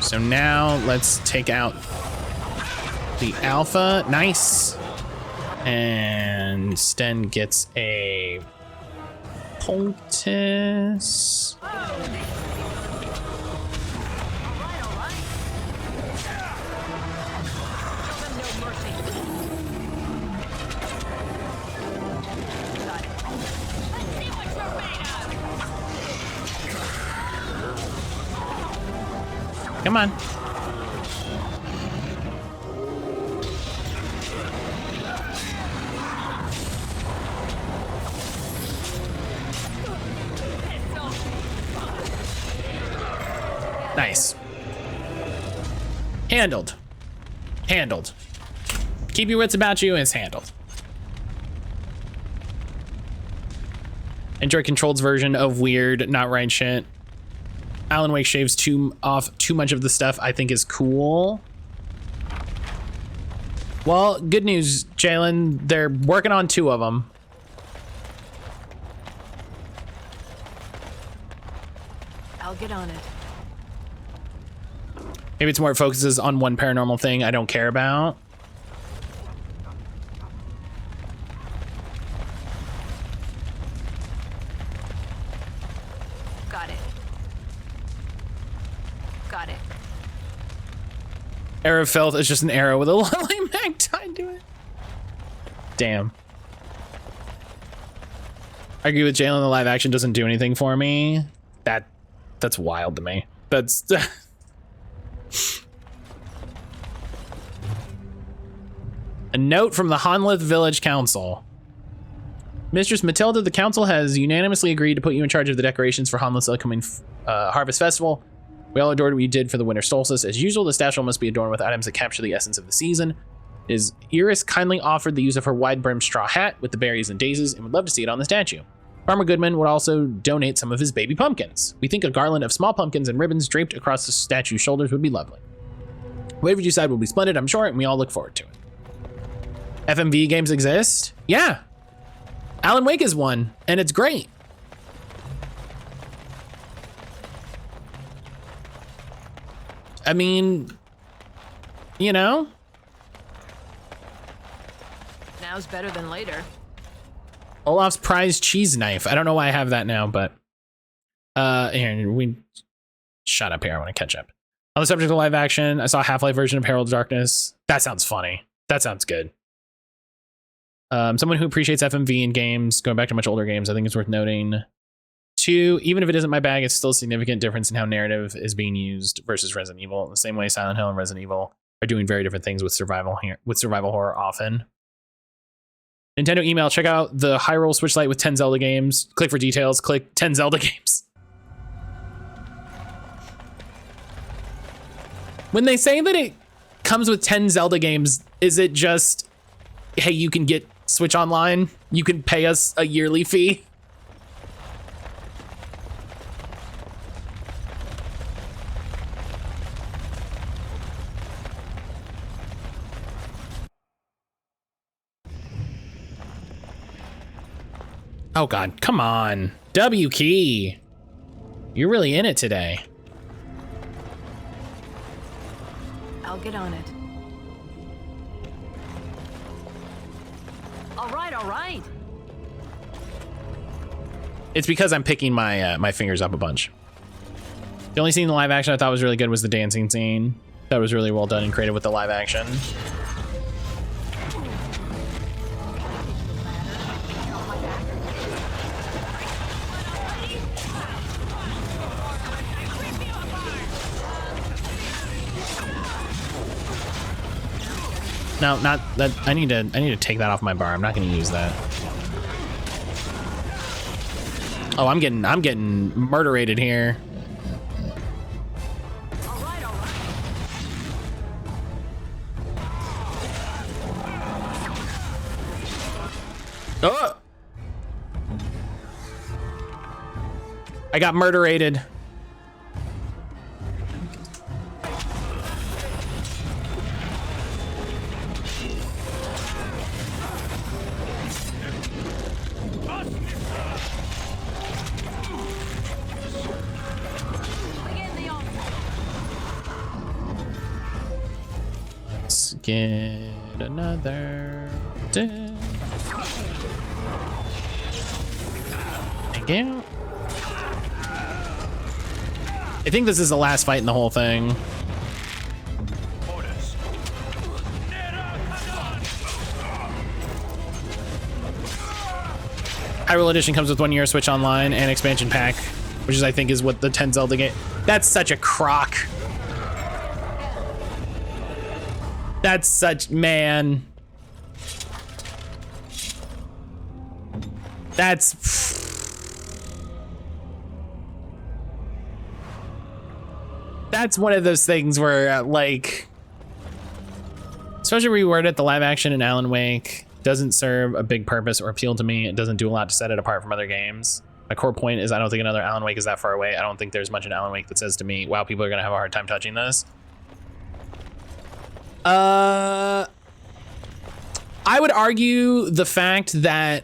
So now let's take out the alpha. Nice. And Sten gets a poultice. Come on. Nice. Handled. Handled. Keep your wits about you, and it's handled. Enjoy Controlled's version of weird, not right shit. Alan Wake shaves off too much of the stuff I think is cool. Well, good news, Jalen. They're working on 2 of them. I'll get on it. Maybe it's more it focuses on one paranormal thing I don't care about. Got it. Got it. Arrow of Filth is just an arrow with a lovely mag tied to it. Damn. I agree with Jalen. The live action doesn't do anything for me. That's wild to me. That's a note from the Honlith Village Council. Mistress Matilda, the council has unanimously agreed to put you in charge of the decorations for Honlith's upcoming Harvest Festival. We all adored what you did for the winter solstice. As usual, the statue must be adorned with items that capture the essence of the season. is Iris kindly offered the use of her wide-brimmed straw hat with the berries and daisies and would love to see it on the statue. Farmer Goodman would also donate some of his baby pumpkins. We think a garland of small pumpkins and ribbons draped across the statue's shoulders would be lovely. Whatever you decide will be splendid, I'm sure, and we all look forward to it. FMV games exist? Yeah. Alan Wake is one, and it's great. I mean, you know? Now's better than later. Olaf's prized cheese knife. I don't know why I have that now, but here, shut up here. I want to catch up. On the subject of live action, I saw a Half-Life version of Herald of Darkness. That sounds funny. That sounds good. Someone who appreciates FMV in games, going back to much older games, I think it's worth noting. 2, even if it isn't my bag, it's still a significant difference in how narrative is being used versus Resident Evil. In the same way, Silent Hill and Resident Evil are doing very different things with survival horror often. Nintendo email, check out the Hyrule Switch Lite with 10 Zelda games. Click for details, click 10 Zelda games. When they say that it comes with 10 Zelda games, is it just, hey, you can get Switch Online? You can pay us a yearly fee? Oh God, come on. W key. You're really in it today. I'll get on it. All right. It's because I'm picking my my fingers up a bunch. The only scene in the live action I thought was really good was the dancing scene. That was really well done and creative with the live action. No, not that. I need to take that off my bar. I'm not going to use that. Oh, I'm getting murderated here. Oh! I got murderated. Let's get another. Thank you. I think this is the last fight in the whole thing. Hyrule Edition comes with 1 year Switch Online and expansion pack, which is, I think, is what the 10 Zelda game. That's such a crock. That's such, man. That's one of those things where, like, especially reworded, the live action in Alan Wake doesn't serve a big purpose or appeal to me. It doesn't do a lot to set it apart from other games. My core point is I don't think another Alan Wake is that far away. I don't think there's much in Alan Wake that says to me, wow, people are gonna have a hard time touching this. I would argue the fact that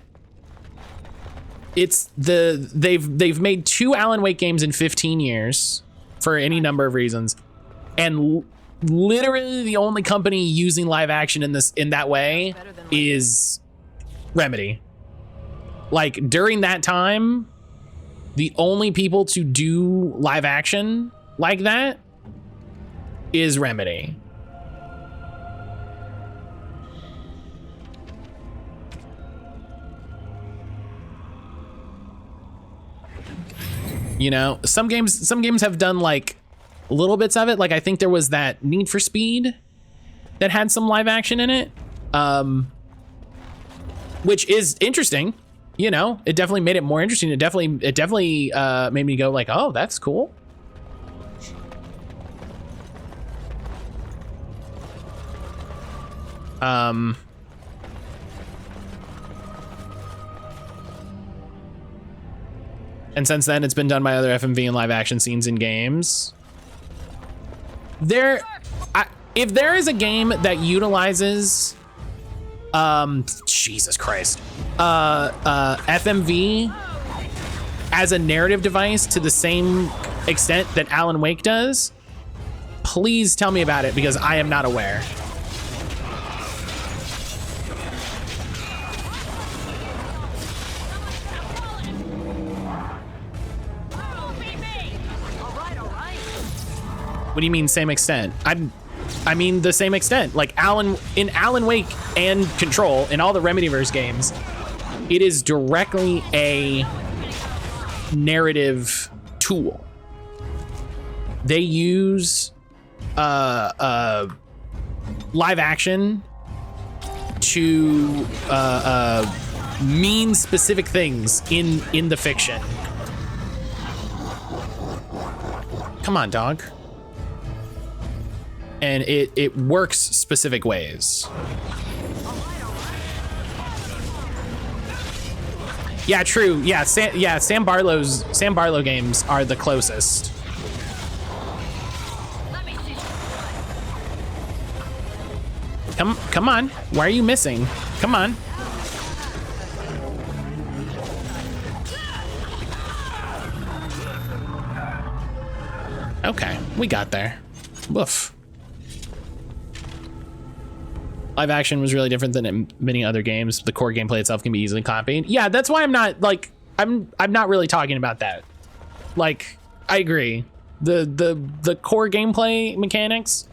it's they've made 2 Alan Wake games in 15 years for any number of reasons, and literally the only company using live action in that way is Remedy. Like, during that time, the only people to do live action like that is Remedy. You know, some games have done like little bits of it. Like, I think there was that Need for Speed that had some live action in it, which is interesting. You know, it definitely made it more interesting. It definitely made me go like, oh, that's cool. And since then, it's been done by other FMV and live action scenes in games. If there is a game that utilizes, Jesus Christ, FMV as a narrative device to the same extent that Alan Wake does, please tell me about it, because I am not aware. What do you mean same extent? I mean the same extent. Like in Alan Wake and Control, in all the Remedyverse games, it is directly a narrative tool. They use live action to mean specific things in the fiction. Come on, dog. And it works specific ways. Yeah, true. Yeah, Sam Barlow games are the closest. Come on. Why are you missing? Come on. Okay, we got there. Woof. Live action was really different than in many other games. The core gameplay itself can be easily copied. Yeah, that's why I'm not like I'm not really talking about that. Like, I agree. The core gameplay mechanics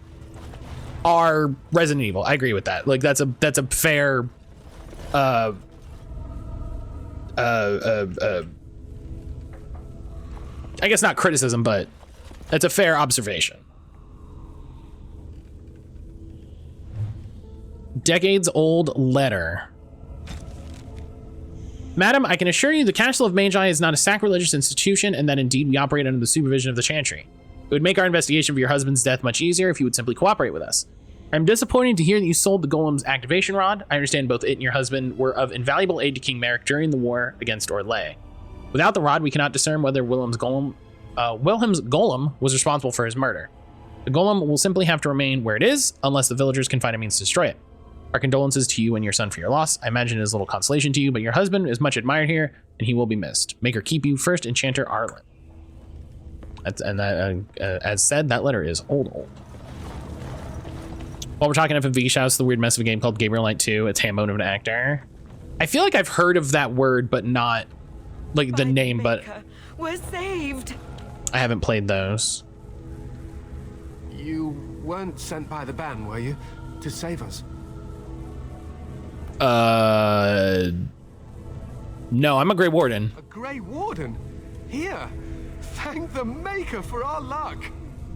are Resident Evil. I agree with that. Like that's a fair I guess not criticism, but that's a fair observation. Decades-old letter. Madam, I can assure you the Castle of Magi is not a sacrilegious institution, and that indeed we operate under the supervision of the Chantry. It would make our investigation of your husband's death much easier if you would simply cooperate with us. I'm disappointed to hear that you sold the Golem's activation rod. I understand both it and your husband were of invaluable aid to King Merrick during the war against Orlais. Without the rod, we cannot discern whether Wilhelm's Golem was responsible for his murder. The Golem will simply have to remain where it is, unless the villagers can find a means to destroy it. Our condolences to you and your son for your loss. I imagine it is little consolation to you, but your husband is much admired here, and he will be missed. Make her keep you, First Enchanter Arlen. As said, that letter is old. While we're talking FMV, shouts to the weird mess of a game called Gabriel Knight 2. It's hand bone of an actor. I feel like I've heard of that word, but not like the name, but we're saved. I haven't played those. You weren't sent by the ban, were you? To save us? No, I'm a Grey Warden. A Grey Warden? Here? Thank the Maker for our luck.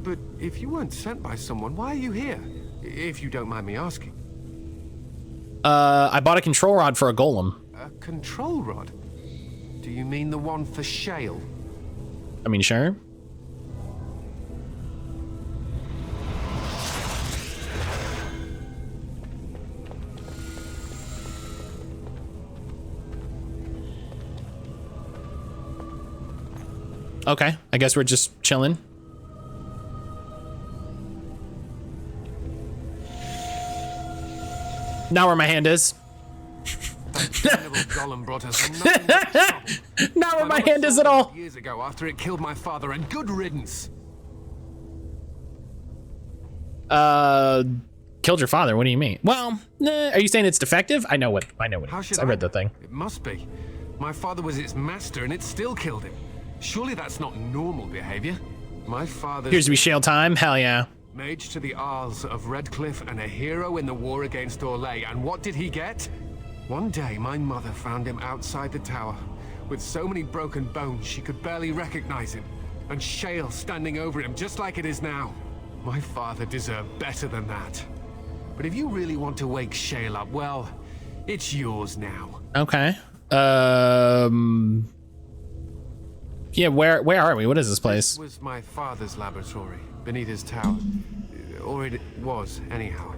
But if you weren't sent by someone, why are you here? If you don't mind me asking. I bought a control rod for a golem. A control rod? Do you mean the one for Shale? I mean, sure. Okay, I guess we're just chilling. Now where my hand is. Golem brought us Not where my hand is at all. Years ago, after it killed my father, and good riddance. Killed your father? What do you mean? Well, are you saying it's defective? I know what it is. I read the thing. It must be. My father was its master, and it still killed him. Surely that's not normal behavior. My father appears to be Shale time. Hell yeah. Mage to the Isles of Redcliffe and a hero in the war against Orlais. And what did he get? One day, my mother found him outside the tower, with so many broken bones she could barely recognize him, and Shale standing over him just like it is now. My father deserved better than that. But if you really want to wake Shale up, well, it's yours now. Okay. Yeah, where are we? What is this place? This was my father's laboratory, beneath his tower. Or it was, anyhow.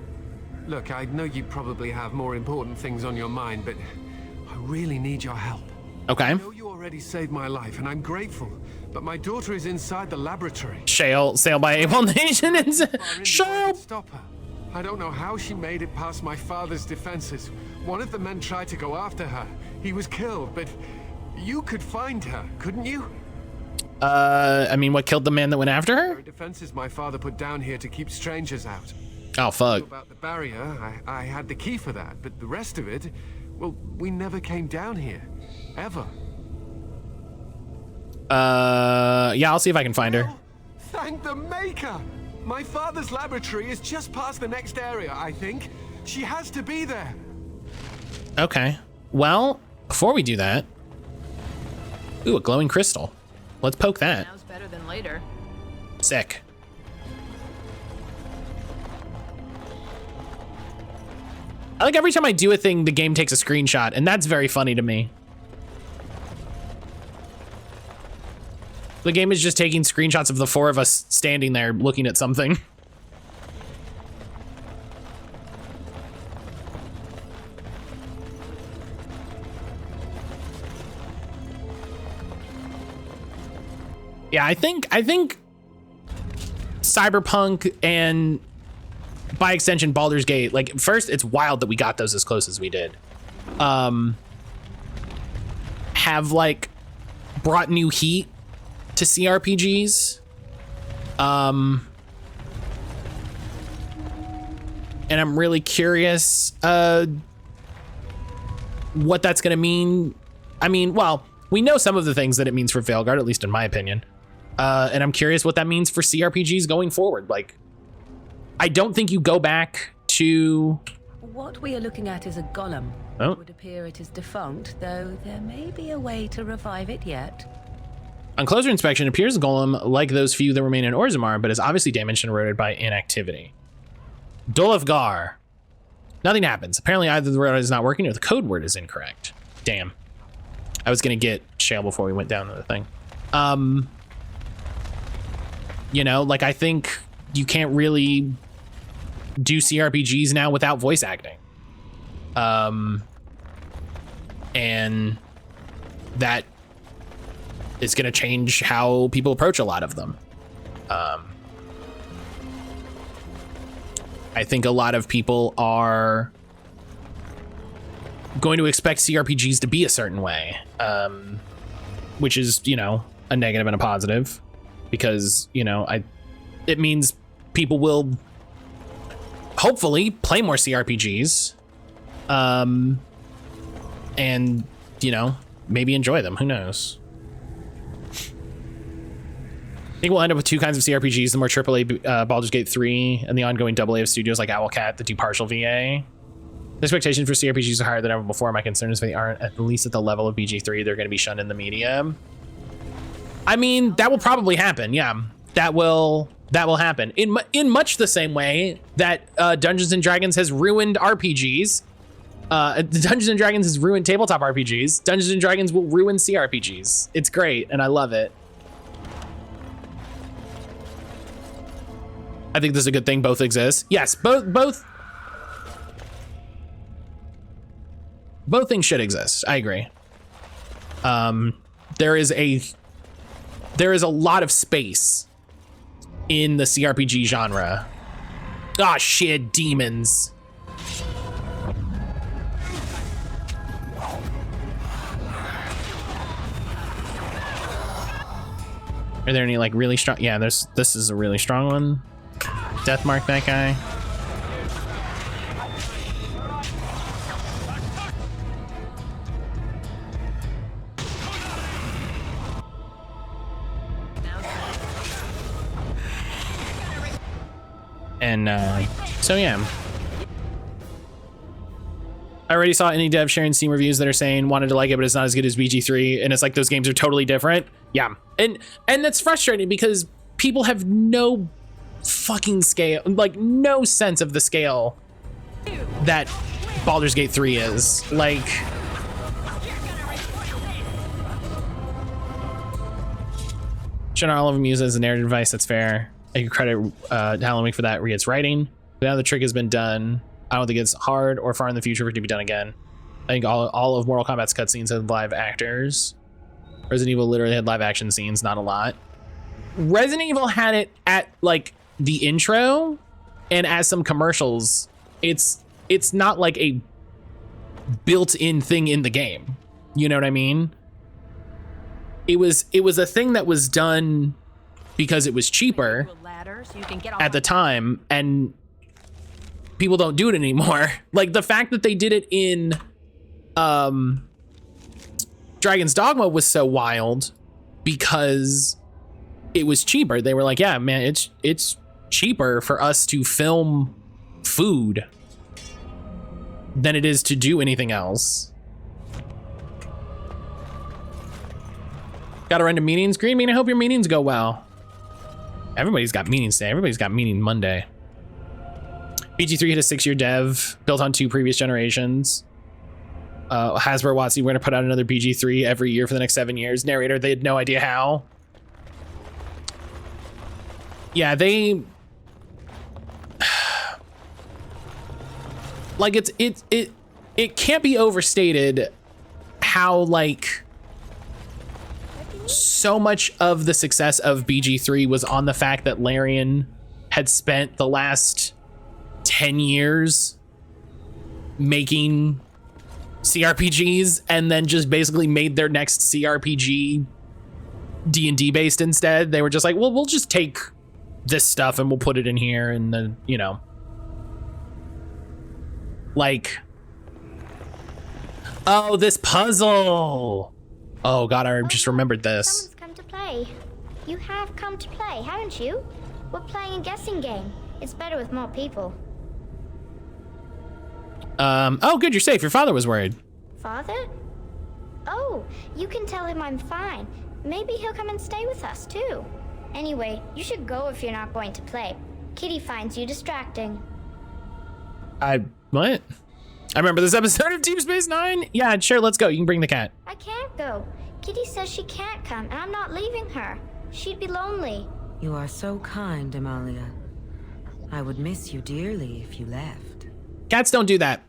Look, I know you probably have more important things on your mind, but I really need your help. Okay. I know you already saved my life, and I'm grateful, but my daughter is inside the laboratory. Sail by Able Nation and Shale. Stop her. I don't know how she made it past my father's defenses. One of the men tried to go after her. He was killed, but you could find her, couldn't you? I mean, what killed the man that went after her? The defenses my father put down here to keep strangers out. Oh, fuck. About the barrier, I had the key for that, but the rest of it, well, we never came down here. Ever. Yeah, I'll see if I can find her. Oh, thank the Maker! My father's laboratory is just past the next area, I think. She has to be there. Okay. Well, before we do that... Ooh, a glowing crystal. Let's poke that. Now's better than later. Sick. I like every time I do a thing, the game takes a screenshot, and that's very funny to me. The game is just taking screenshots of the four of us standing there looking at something. Yeah, I think Cyberpunk and by extension Baldur's Gate, like first it's wild that we got those as close as we did. Have like brought new heat to CRPGs. And I'm really curious what that's gonna mean. I mean, well, we know some of the things that it means for Veilguard, at least in my opinion. And I'm curious what that means for CRPGs going forward. Like, I don't think you go back to... What we are looking at is a golem. Oh. It would appear it is defunct, though there may be a way to revive it yet. On closer inspection, it appears a golem like those few that remain in Orzammar, but is obviously damaged and eroded by inactivity. Dolafgar. Nothing happens. Apparently either the road is not working or the code word is incorrect. Damn. I was gonna get Shale before we went down to the thing. You know, like I think you can't really do CRPGs now without voice acting. And that is gonna change how people approach a lot of them. I think a lot of people are going to expect CRPGs to be a certain way, which is, you know, a negative and a positive, because, you know, it means people will hopefully play more CRPGs, and, you know, maybe enjoy them. Who knows? I think we'll end up with two kinds of CRPGs, the more AAA Baldur's Gate 3 and the ongoing AA of studios like Owlcat that do partial VA. The expectations for CRPGs are higher than ever before. My concern is if they aren't at least at the level of BG3, they're going to be shunned in the media. I mean, that will probably happen. Yeah, that will happen in much the same way that Dungeons and Dragons has ruined RPGs. Dungeons and Dragons has ruined tabletop RPGs. Dungeons and Dragons will ruin CRPGs. It's great, and I love it. I think this is a good thing. Both exist. Yes, both things should exist. I agree. There is a lot of space in the CRPG genre. Ah, shit, demons. Are there any like really strong? Yeah, this is a really strong one. Death mark that guy. And so yeah, I already saw any dev sharing Steam reviews that are saying wanted to like it, but it's not as good as BG3, and it's like those games are totally different. Yeah, and that's frustrating because people have no fucking scale, like no sense of the scale that Baldur's Gate 3 is. Like, should not all of them use it as a narrative device? That's fair. I can credit Halloween for that. Riot's writing. But now the trick has been done. I don't think it's hard or far in the future for it to be done again. I think all of Mortal Kombat's cutscenes had live actors. Resident Evil literally had live action scenes, not a lot. Resident Evil had it at like the intro and as some commercials. It's not like a built-in thing in the game. You know what I mean? It was a thing that was done because it was cheaper at the time, and people don't do it anymore. Like the fact that they did it in Dragon's Dogma was so wild because it was cheaper. They were like, yeah, man, it's cheaper for us to film food than it is to do anything else. Gotta run to meetings. Green Mean, I hope your meetings go well. Everybody's got meetings today. Everybody's got meeting Monday. BG3 hit a 6-year dev, built on 2 previous generations. Hasbro WotC, we're gonna put out another BG3 every year for the next 7 years. Narrator, they had no idea how. Yeah, they like it can't be overstated how like so much of the success of BG3 was on the fact that Larian had spent the last 10 years making CRPGs and then just basically made their next CRPG D&D based instead. They were just like, well, we'll just take this stuff and we'll put it in here, and then, you know, like, oh, this puzzle. Oh god, I just remembered this. Someone's come to play. You have come to play, haven't you? We're playing a guessing game. It's better with more people. Oh good, you're safe. Your father was worried. Father? Oh, you can tell him I'm fine. Maybe he'll come and stay with us too. Anyway, you should go if you're not going to play. Kitty finds you distracting. What? I remember this episode of Deep Space Nine. Yeah, sure, let's go. You can bring the cat. I can't go. Kitty says she can't come, and I'm not leaving her. She'd be lonely. You are so kind, Amalia. I would miss you dearly if you left. Cats don't do that.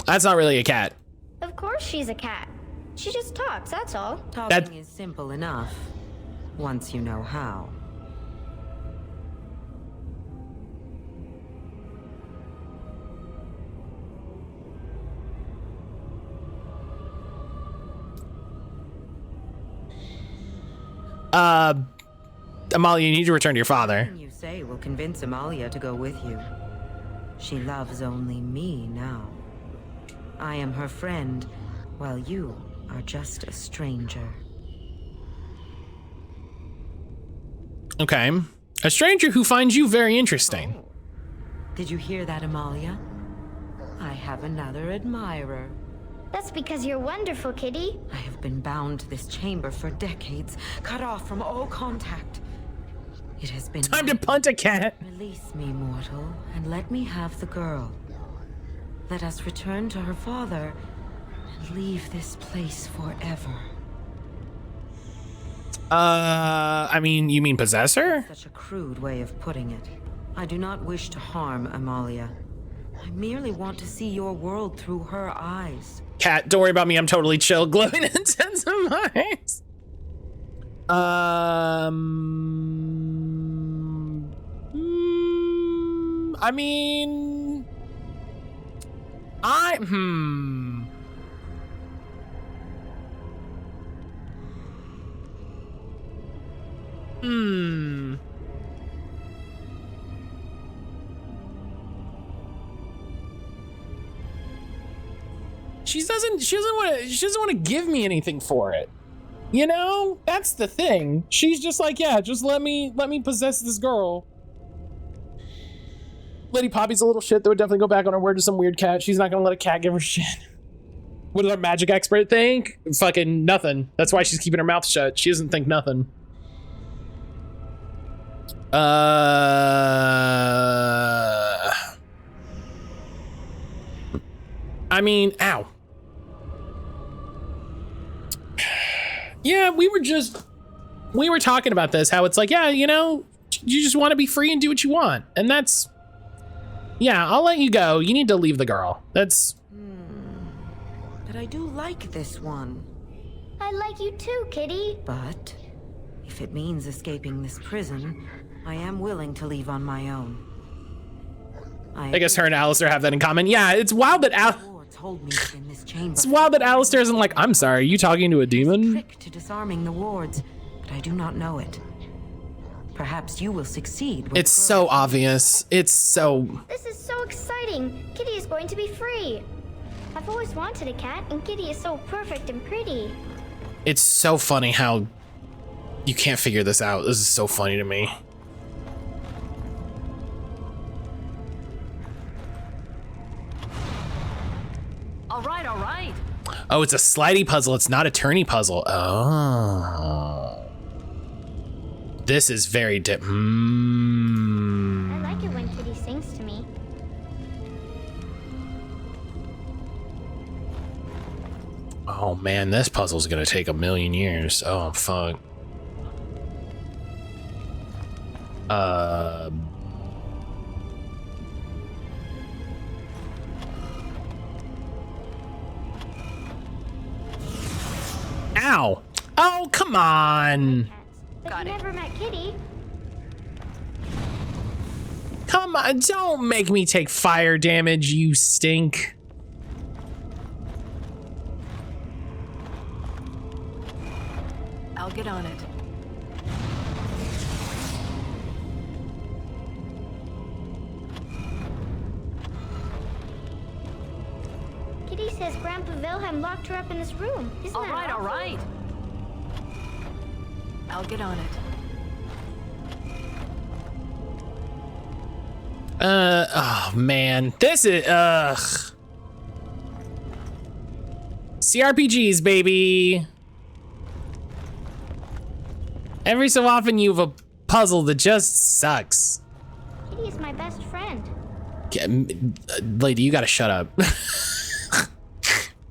That's not really a cat. Of course she's a cat. She just talks, that's all. Talking is simple enough, once you know how. Amalia, you need to return to your father. Nothing you say will convince Amalia to go with you. She loves only me now. I am her friend, while you are just a stranger. Okay. A stranger who finds you very interesting. Oh. Did you hear that, Amalia? I have another admirer. That's because you're wonderful, Kitty. I have been bound to this chamber for decades, cut off from all contact. It has been time to punt a cat. Release me, mortal, and let me have the girl. Let us return to her father and leave this place forever. I mean, you mean possess her? Such a crude way of putting it. I do not wish to harm Amalia. I merely want to see your world through her eyes. Cat, don't worry about me. I'm totally chill. Glowing intense eyes. I mean, She doesn't want to give me anything for it. You know? That's the thing. She's just like, yeah, just let me possess this girl. Lady Poppy's a little shit that would definitely go back on her word to some weird cat. She's not gonna let a cat give her shit. What does our magic expert think? Fucking nothing. That's why she's keeping her mouth shut. She doesn't think nothing. I mean, ow. Yeah, we were talking about this, how it's like, yeah, you know, you just want to be free and do what you want. And that's, yeah, I'll let you go. You need to leave the girl. That's... But I do like this one. I like you too, Kitty. But if it means escaping this prison, I am willing to leave on my own. I guess her and Alistair have that in common. Yeah, it's wild that Hold me in this chamber. It's wild that Alistair isn't like, I'm sorry, are you talking to a demon? Trick to disarming the wards, but I do not know it. Perhaps you will succeed. It's so obvious. It's so... This is so exciting. Kitty is going to be free. I've always wanted a cat, and Kitty is so perfect and pretty. It's so funny how you can't figure this out. This is so funny to me. All right, all right. Oh, it's a slidey puzzle. It's not a turny puzzle. Oh. This is very I like it when Kitty sings to me. Oh man, this puzzle's gonna take a million years. Oh fuck. Ow! Oh, come on! But you never met Kitty. Come on, don't make me take fire damage, you stink. I'll get on it. Kitty says Grandpa Wilhelm locked her up in this room. Isn't All that right, all awful? right. I'll get on it. Oh man, this is, CRPGs, baby. Every so often you have a puzzle that just sucks. Kitty is my best friend. Lady, you gotta shut up.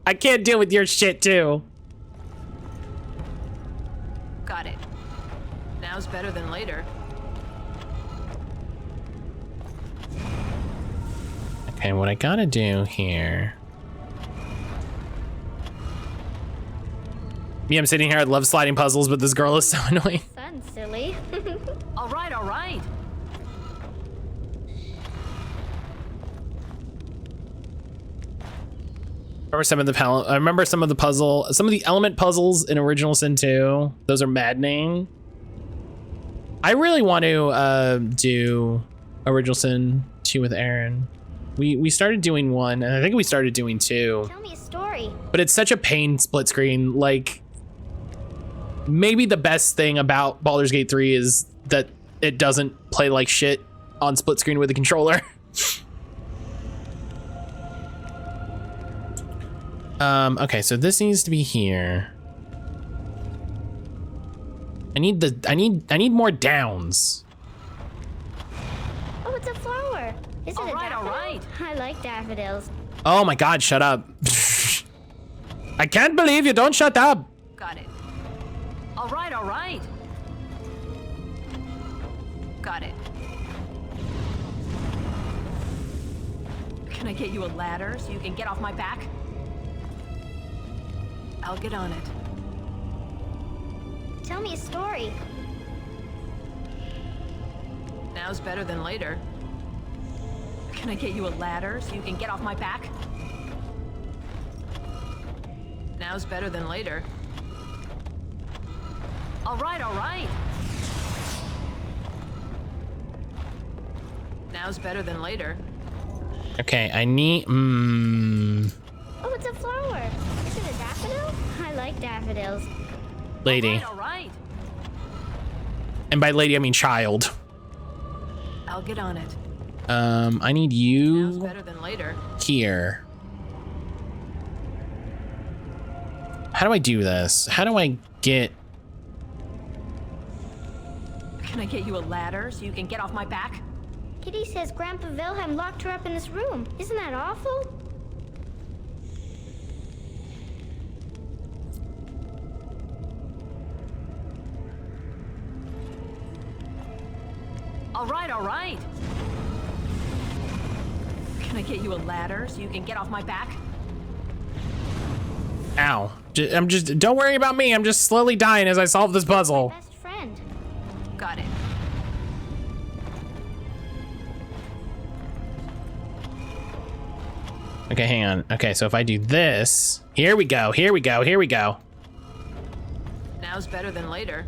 I can't deal with your shit too. Got it. Now's better than later. Okay, what I gotta do here. Me, I'm sitting here, I love sliding puzzles, but this girl is so annoying. Son, silly. All right, all right. I remember some of the element puzzles in Original Sin 2. Those are maddening. I really want to do Original Sin 2 with Aaron. We started doing 1, and I think we started doing 2. Tell me a story. But it's such a pain split screen. Like, maybe the best thing about Baldur's Gate 3 is that it doesn't play like shit on split screen with a controller. Okay, so this needs to be here. I need more downs. Oh, it's a flower. Is it a daffodil? All right. I like daffodils. Oh my god, shut up. I can't believe you don't shut up. Got it. All right, all right. Got it. Can I get you a ladder so you can get off my back? I'll get on it. Tell me a story. Now's better than later. Can I get you a ladder so you can get off my back? Now's better than later. All right, all right. Now's better than later. Okay, I need, Oh, it's a flower. Is it a daffodil? I like daffodils. lady. All right. And by lady, I mean child. I'll get on it. I need Now's you better than later. here. How do I do this? How do I get... Can I get you a ladder so you can get off my back? Kitty says Grandpa Wilhelm locked her up in this room. Isn't that awful? All right. Can I get you a ladder so you can get off my back? Ow. Don't worry about me. I'm just slowly dying as I solve this puzzle. Best friend. Got it. Okay, hang on. Okay, so if I do this, here we go. Now's better than later.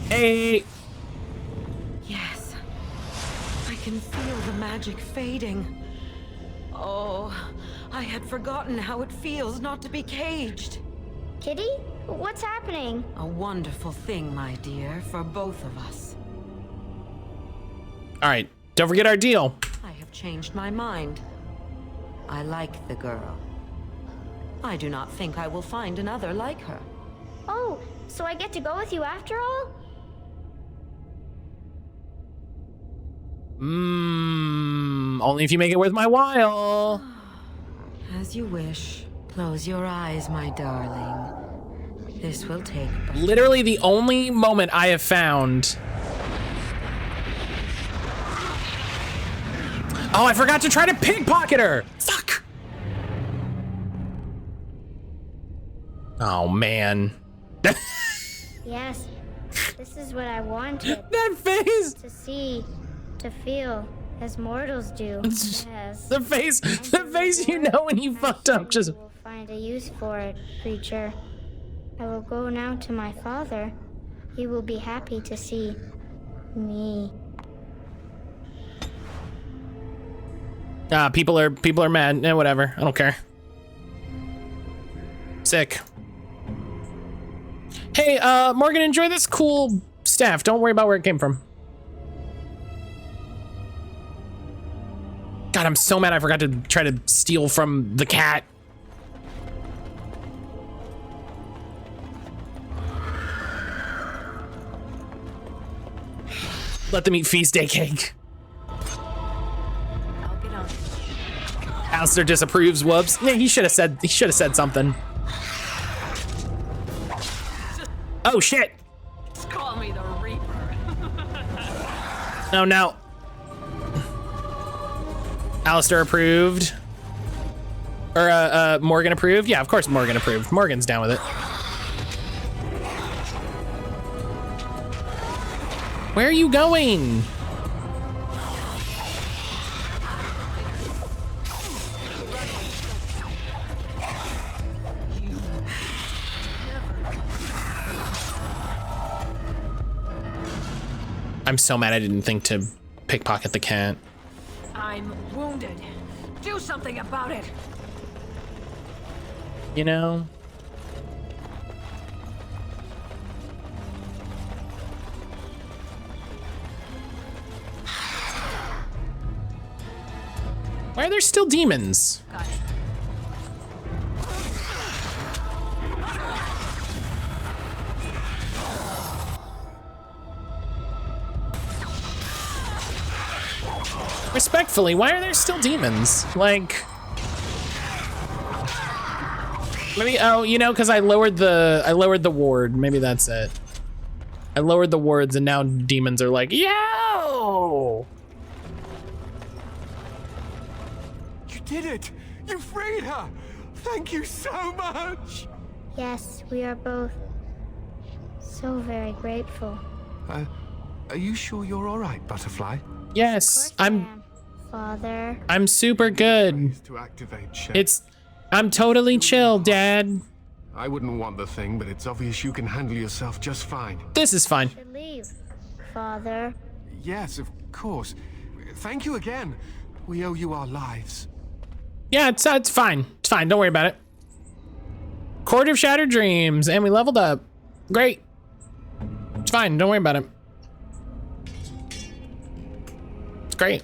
Hey. Yes. I can feel the magic fading. Oh, I had forgotten how it feels not to be caged. Kitty? What's happening? A wonderful thing, my dear, for both of us. All right, don't forget our deal. I have changed my mind. I like the girl. I do not think I will find another like her. Oh, so I get to go with you after all? Only if you make it worth my while. As you wish. Close your eyes, my darling. This will take... Literally the only moment I have found. Oh, I forgot to try to pickpocket her. Fuck. Oh, man. Yes. This is what I wanted. That face. To see, to feel, as mortals do. Yes. The face you know when you fucked up. Just... You will find a use for it, creature. I will go now to my father. He will be happy to see me. People are mad. Whatever. I don't care. Sick. Hey, Morgan, enjoy this cool staff. Don't worry about where it came from. God, I'm so mad I forgot to try to steal from the cat. Let them eat feast day cake. I'll get on. Alistair disapproves. Whoops. Yeah, he should have said something. Oh shit. Just call me the Reaper. Oh no. Alistair approved. Or Morgan approved? Yeah, of course Morgan approved. Morgan's down with it. Where are you going? I'm so mad I didn't think to pickpocket the cat. I'm wounded. Do something about it. You know? Why are there still demons? Got it. Respectfully, why are there still demons? Like, maybe, oh, you know, because I lowered the ward. Maybe that's it. I lowered the wards and now demons are like, yo! You did it! You freed her! Thank you so much! Yes, we are both so very grateful. Are you sure you're all right, Butterfly? Yes, Father. I'm super good. To activate I'm totally chill, Dad. I wouldn't want the thing, but it's obvious you can handle yourself just fine. This is fine. Should leave, Father. Yes, of course. Thank you again. We owe you our lives. Yeah, it's fine. It's fine. Don't worry about it. Court of Shattered Dreams, and we leveled up. Great. It's fine. Don't worry about it. It's great.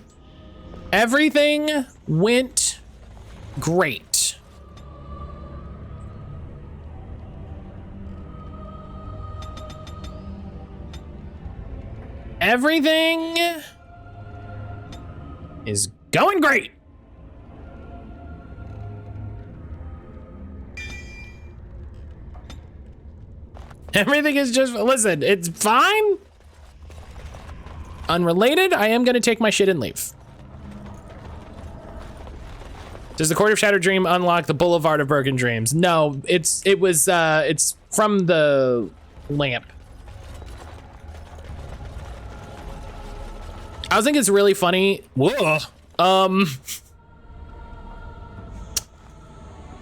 Everything went great. Everything is going great. Everything is just, listen, it's fine. Unrelated, I am gonna take my shit and leave. Does the Court of Shattered Dream unlock the Boulevard of Broken Dreams? No, it's from the lamp. I was thinking it's really funny. Whoa.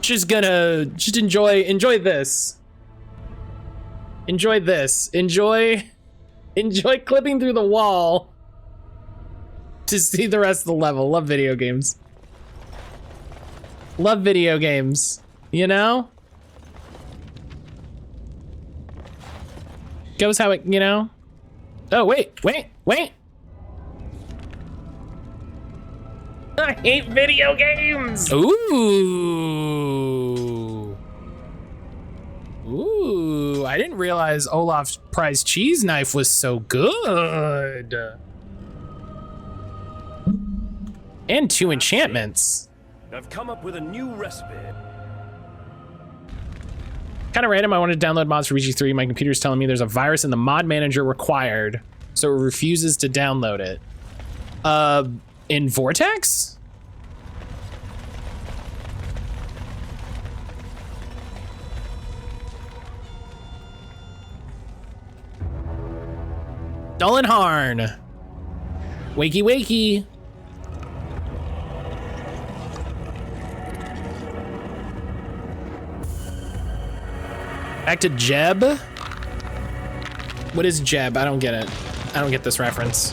Just enjoy this. Enjoy this. Enjoy clipping through the wall to see the rest of the level. Love video games. Love video games, you know? Goes how it, you know? Oh, wait. I hate video games. Ooh, I didn't realize Olaf's prize cheese knife was so good. And 2 enchantments. I've come up with a new recipe. Kind of random. I wanted to download mods for BG3. My computer's telling me there's a virus in the mod manager required, so it refuses to download it. In Vortex? Dullenharn. Wakey wakey. Back to Jeb. What is Jeb? I don't get it. I don't get this reference.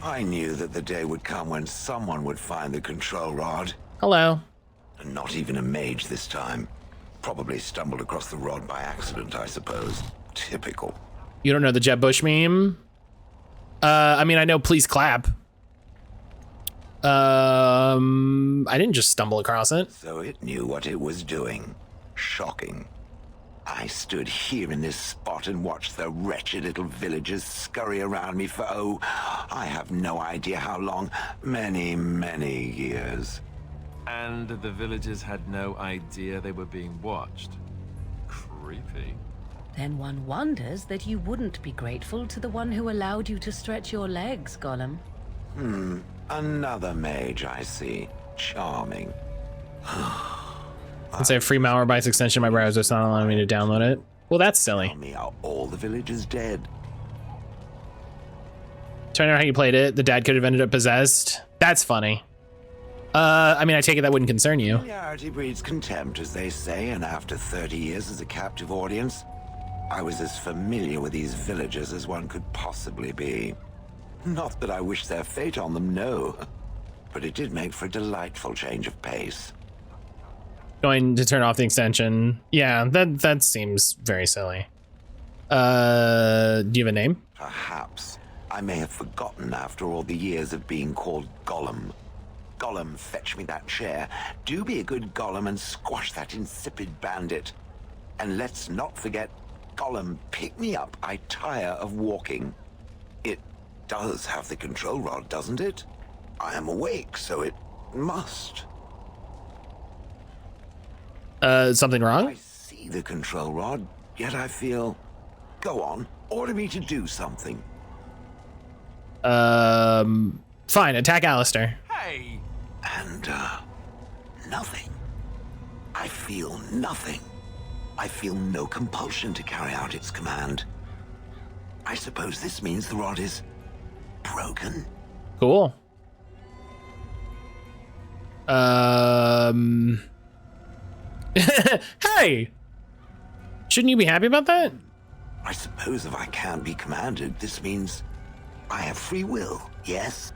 I knew that the day would come when someone would find the control rod. Hello. And not even a mage this time. Probably stumbled across the rod by accident, I suppose. Typical. You don't know the Jeb Bush meme? I mean, I know please clap. I didn't just stumble across it. So it knew what it was doing. Shocking. I stood here in this spot and watched the wretched little villagers scurry around me for, oh, I have no idea how long. Many, many years. And the villagers had no idea they were being watched. Creepy. Then one wonders that you wouldn't be grateful to the one who allowed you to stretch your legs, Gollum. Another mage, I see. Charming. Let's say a free malware by extension. My browser's not allowing me to download it. Well, that's silly. Tell me, are all the villagers dead? Turn out how you played it. The dad could have ended up possessed. That's funny. I mean, I take it that wouldn't concern you. Familiarity breeds contempt, as they say, and after 30 years as a captive audience, I was as familiar with these villagers as one could possibly be. Not that I wish their fate on them, no. But it did make for a delightful change of pace. Going to turn off the extension. Yeah, that seems very silly. Do you have a name? Perhaps. I may have forgotten after all the years of being called Gollum. Gollum, fetch me that chair. Do be a good Gollum and squash that insipid bandit. And let's not forget, Gollum, pick me up. I tire of walking. It does have the control rod, doesn't it? I am awake, so it must. Something wrong? I see the control rod, yet I feel... Go on, order me to do something. Fine, attack Alistair. Hey! And, nothing. I feel nothing. I feel no compulsion to carry out its command. I suppose this means the rod is broken. Cool. Hey! Shouldn't you be happy about that? I suppose if I can't be commanded, this means I have free will, yes?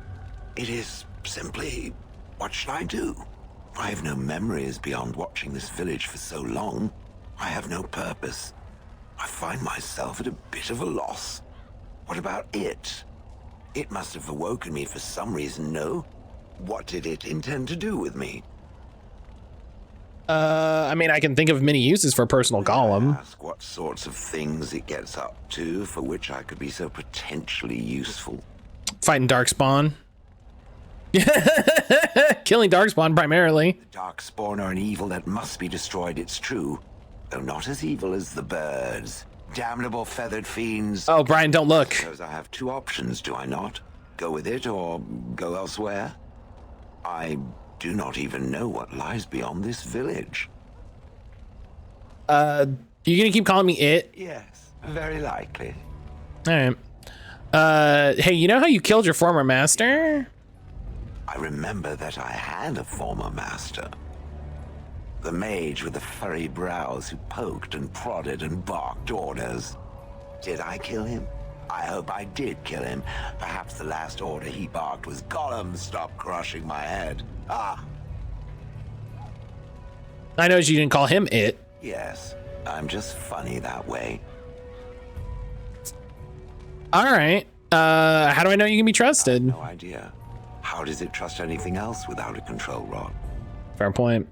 It is simply, what should I do? I have no memories beyond watching this village for so long. I have no purpose. I find myself at a bit of a loss. What about it? It must have awoken me for some reason, no? What did it intend to do with me? I mean, I can think of many uses for personal Gollum. Ask what sorts of things it gets up to for which I could be so potentially useful. Fighting Darkspawn. Killing Darkspawn primarily. The Darkspawn are an evil that must be destroyed, it's true. Though not as evil as the birds. Damnable feathered fiends. Oh, Brian, don't look. Suppose I have two options, do I not? Go with it or go elsewhere? I do not even know what lies beyond this village. You gonna keep calling me it? Yes, very likely. All right. Hey, you know how you killed your former master? I remember that I had a former master. The mage with the furry brows who poked and prodded and barked orders. Did I kill him? I hope I did kill him. Perhaps the last order he barked was, Gollum, stop crushing my head. Ah. I noticed you didn't call him it. Yes, I'm just funny that way. All right. How do I know you can be trusted? No idea. How does it trust anything else without a control rod? Fair point.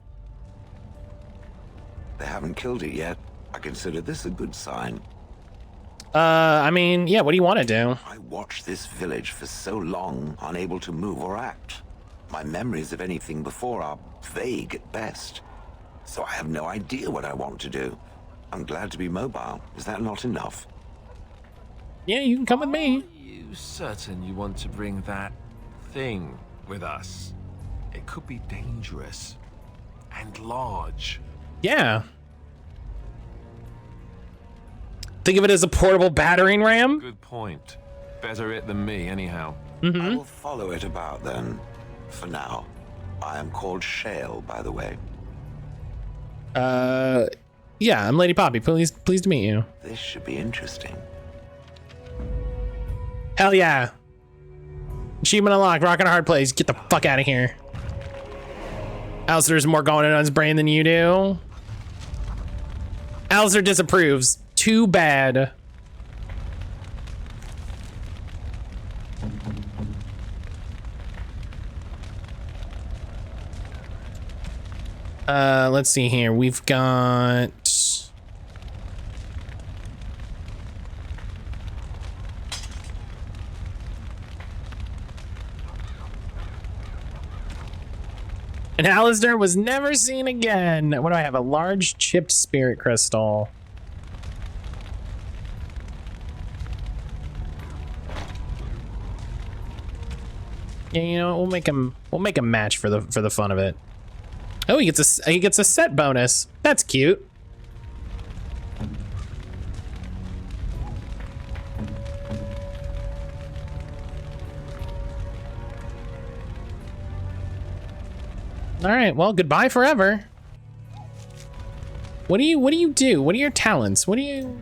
They haven't killed it yet. I consider this a good sign. I mean, yeah, what do you want to do? I watched this village for so long, unable to move or act. My memories of anything before are vague at best. So I have no idea what I want to do. I'm glad to be mobile. Is that not enough? Yeah, you can come with me. Are you certain you want to bring that thing with us? It could be dangerous and large. Yeah. Think of it as a portable battering ram. Good point. Better it than me, anyhow. I will follow it about then. For now. I am called Shale, by the way. Yeah, I'm Lady Poppy. Pleased to meet you. This should be interesting. Hell yeah. Achievement unlocked. Rockin' a hard place. Get the fuck out of here. Alistair's more going on his brain than you do. Alistair disapproves. Too bad. Let's see here. We've got... And Alistair was never seen again. What do I have? A large chipped spirit crystal. Yeah, you know, we'll make a match for the fun of it. Oh, he gets a set bonus. That's cute. All right, well, goodbye forever. What do you do? What are your talents? What do you...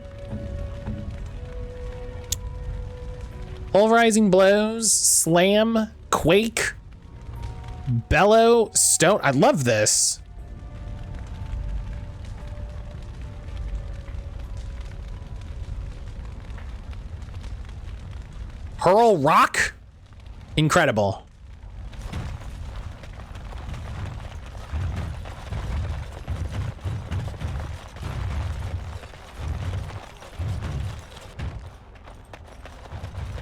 Pulverizing blows, slam, quake, bellow, stone. I love this. Hurl rock? Incredible.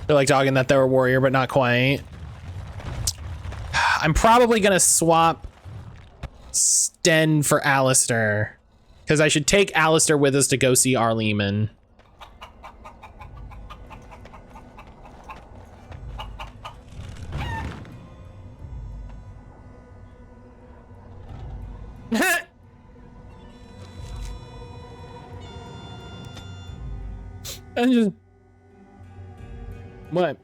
They're like dogging that they were warrior, but not quite. I'm probably gonna swap Sten for Alistair, because I should take Alistair with us to go see Arleman. I just... What?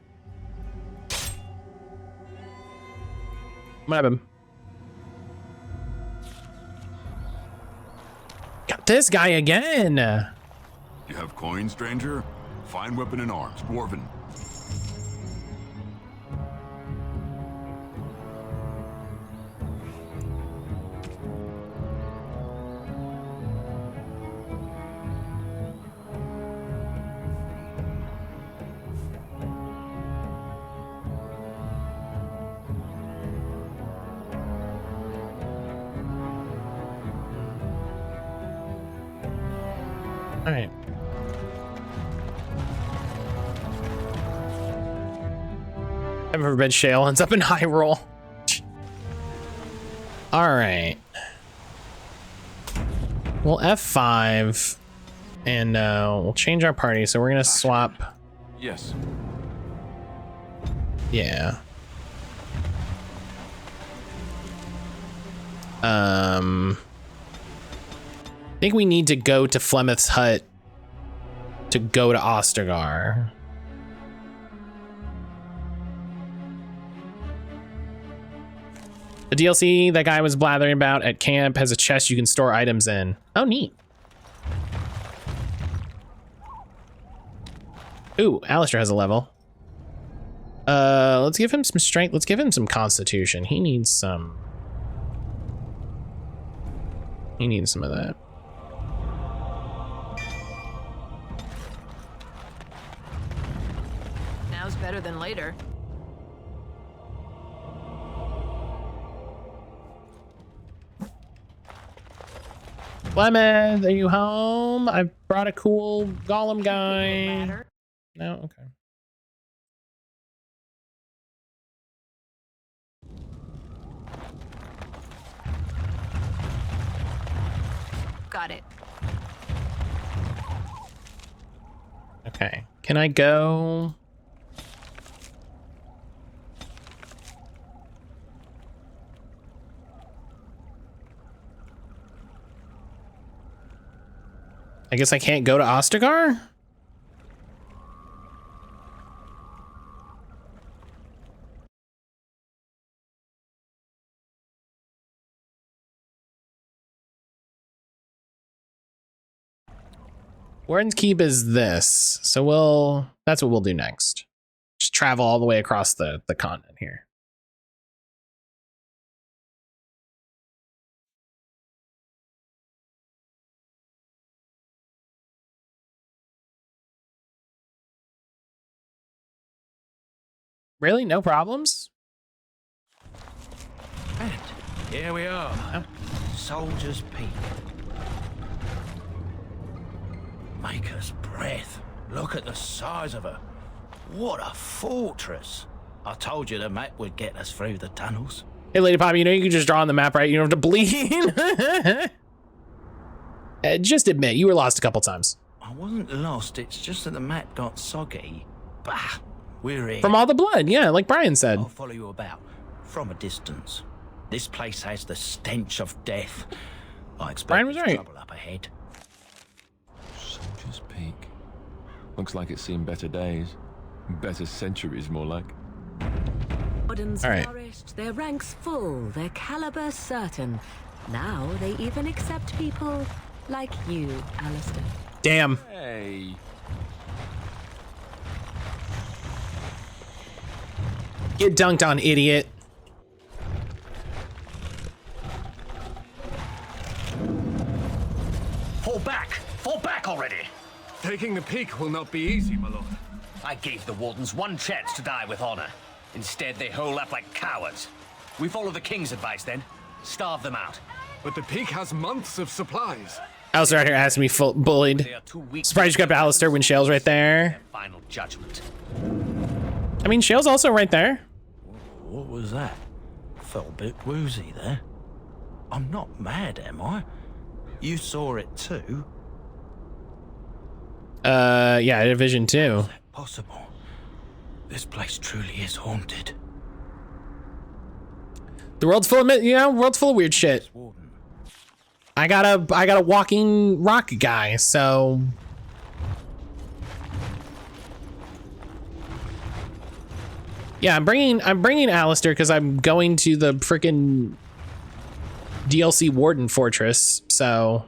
What happened? Got this guy again. You have coin, stranger? Fine weapon and arms, dwarven. All right. Heaven forbid Shale ends up in Hyrule. All right. We'll F5 and we'll change our party. So we're gonna swap. Yes. Yeah. I think we need to go to Flemeth's hut to go to Ostergar. The DLC that guy was blathering about at camp has a chest you can store items in. Oh, neat. Ooh, Alistair has a level. Let's give him some strength. Let's give him some constitution. He needs some. He needs some of that. Now's better than later. Flemeth, are you home? I brought a cool golem guy. No, okay. Got it. Okay. Can I go? I guess I can't go to Ostergar? Warden's Keep is this. So that's what we'll do next. Just travel all the way across the continent here. Really? No problems? And here we are. Oh. Soldier's Peak. Maker's breath. Look at the size of her. What a fortress. I told you the map would get us through the tunnels. Hey, Lady Pop, you know you can just draw on the map, right? You don't have to bleed. Just admit, you were lost a couple times. I wasn't lost, it's just that the map got soggy. Bah, we're here. From all the blood, yeah, like Brian said. I'll follow you about, from a distance. This place has the stench of death. I expect Brian was there's right. trouble up ahead. Soldier's Peak. Looks like it's seen better days. Better centuries, more like. Wardens All right. flourished, their ranks full, their caliber certain. Now they even accept people like you, Alistair. Damn. Hey. Get dunked on, idiot. Fall back already! Taking the peak will not be easy, my lord. I gave the Wardens one chance to die with honor. Instead, they hole up like cowards. We follow the King's advice then. Starve them out. But the peak has months of supplies. Alistair out here asking me full bullied. They are too weak. Surprised you grabbed Alistair when Shale's right there. Final judgment. I mean, Shale's also right there. What was that? Felt a bit woozy there. I'm not mad, am I? You saw it too? Yeah, I had a vision too. Is that possible? This place truly is haunted. The world's full of, world's full of weird shit. I got a walking rock guy, so. Yeah, I'm bringing Alistair because I'm going to the frickin' DLC Warden Fortress, so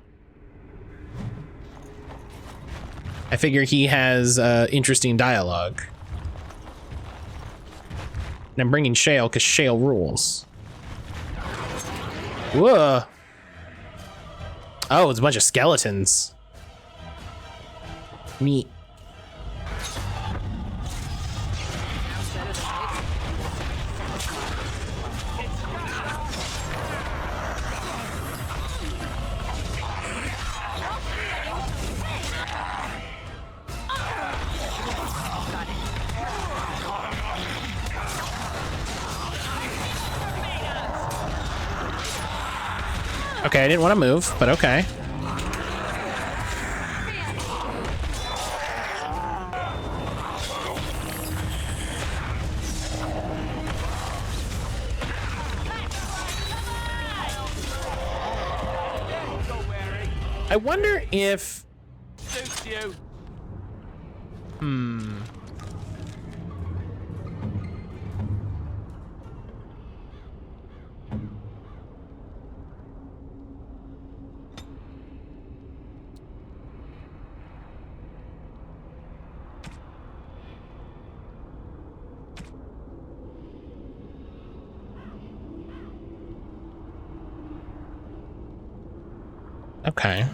I figure he has interesting dialogue. And I'm bringing Shale because Shale rules. Whoa. Oh, it's a bunch of skeletons. Neat. Okay, I didn't want to move, but okay. I wonder if... Suits you. Okay.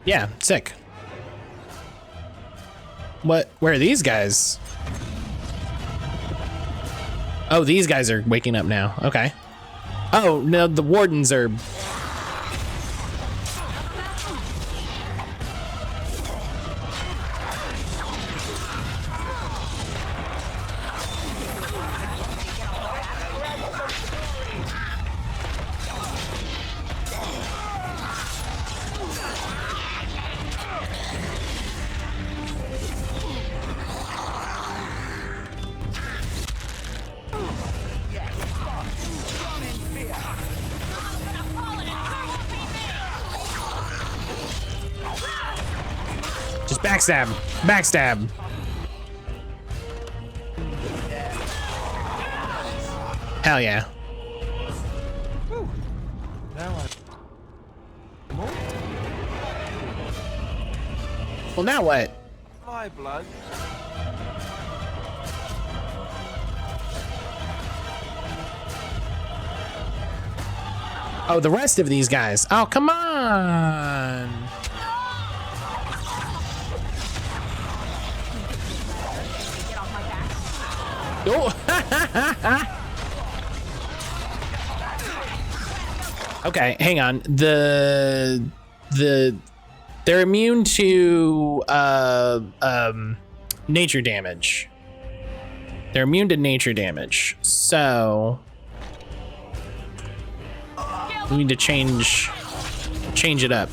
Yeah, sick. What? Where are these guys? Oh, these guys are waking up now. Okay. Oh, no, the wardens are... Just backstab. Backstab. Hell yeah. Well, now what? My blood. Oh, the rest of these guys. Oh, come on. Oh. Okay, hang on. They're immune to nature damage. They're immune to nature damage. So we need to change it up.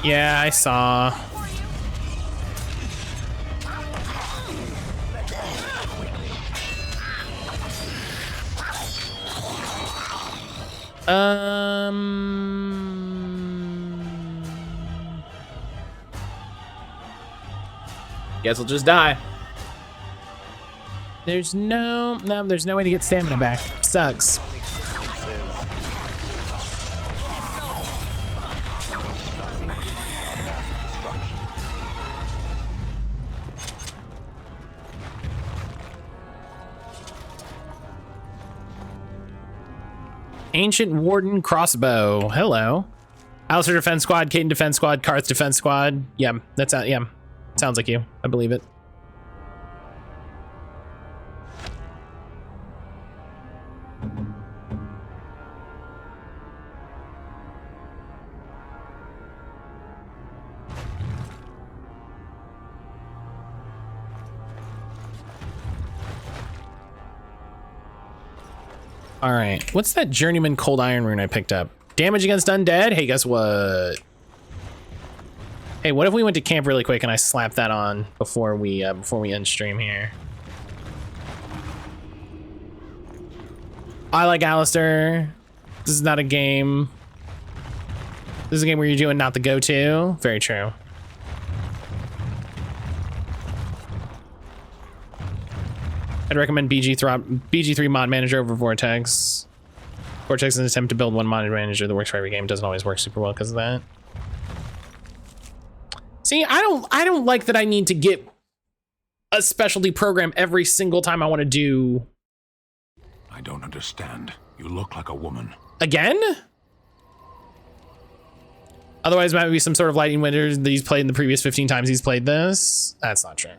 Yeah, I saw. Guess we'll just die. There's no way to get stamina back. Sucks. Ancient Warden Crossbow. Hello. Alistair Defense Squad, Caden Defense Squad, Karth Defense Squad. Yeah, that's yeah. Sounds like you. I believe it. All right, what's that Journeyman Cold Iron rune I picked up? Damage against undead? Hey, guess what? Hey, what if we went to camp really quick and I slapped that on before we end stream here? I like Alistair. This is not a game. This is a game where you're doing not the go-to. Very true. I'd recommend BG3 mod manager over Vortex. Vortex is an attempt to build one mod manager that works for every game. Doesn't always work super well because of that. See, I don't like that I need to get a specialty program every single time I want to do. I don't understand. You look like a woman. Again? Otherwise, it might be some sort of lightning winter that he's played in the previous 15 times he's played this. That's not true.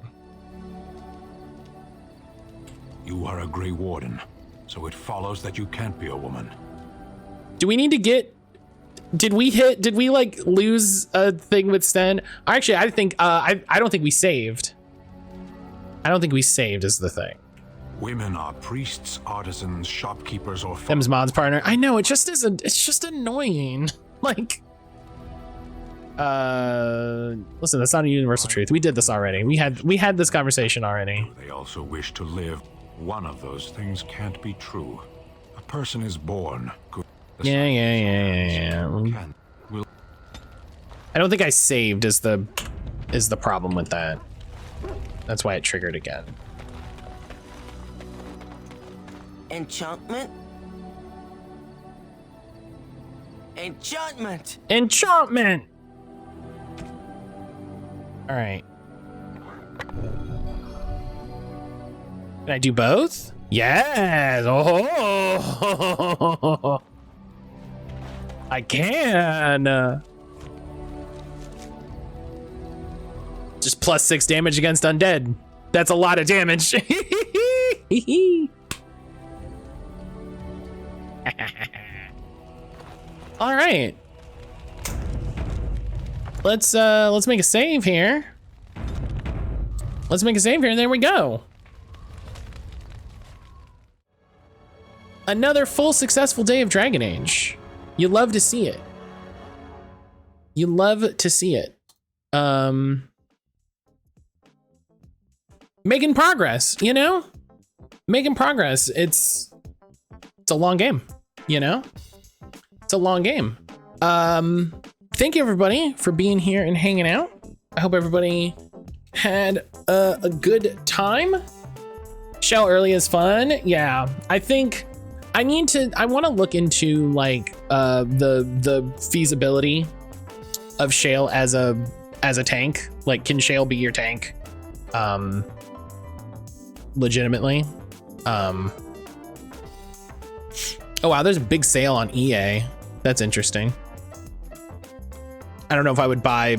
You are a Grey Warden, so it follows that you can't be a woman. Do we need to get... Did we like lose a thing with Sten? Actually, I think, I don't think we saved. I don't think we saved is the thing. Women are priests, artisans, shopkeepers, or... Them's Mod's partner. I know, it just isn't, it's just annoying. Like... listen, that's not a universal truth. We did this already. We had this conversation already. They also wish to live. One of those things can't be true. A person is born. Yeah. I don't think I saved is the problem with that. That's why it triggered again. Enchantment? Enchantment! Enchantment! All right. Can I do both? Yes. Oh, I can. Just +6 damage against undead. That's a lot of damage. All right. Let's make a save here. Let's make a save here, and there we go. Another full successful day of Dragon Age. You love to see it. You love to see it. Making progress, you know? Making progress. It's a long game, you know? It's a long game. Thank you everybody for being here and hanging out. I hope everybody had a good time. Shell early is fun. Yeah, I think I want to look into like the feasibility of Shale as a tank. Like, can Shale be your tank? Legitimately. Oh wow, there's a big sale on EA. That's interesting. I don't know if I would buy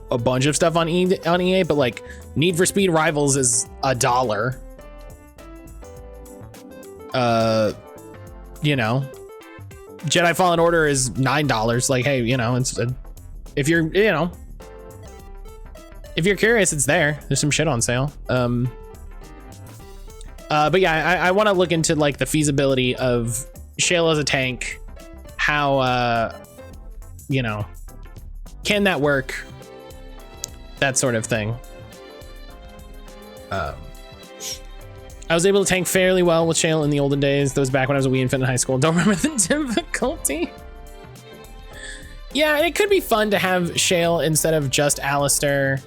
a bunch of stuff on EA, but like Need for Speed Rivals is $1. You know, Jedi Fallen Order is $9. Like, hey, you know, if you're curious, it's there. There's some shit on sale. But yeah, I want to look into like the feasibility of Shale as a tank. How, you know, can that work? That sort of thing. I was able to tank fairly well with Shale in the olden days. That was back when I was a Wii Infant in high school. Don't remember the difficulty. Yeah, it could be fun to have Shale instead of just Alistair.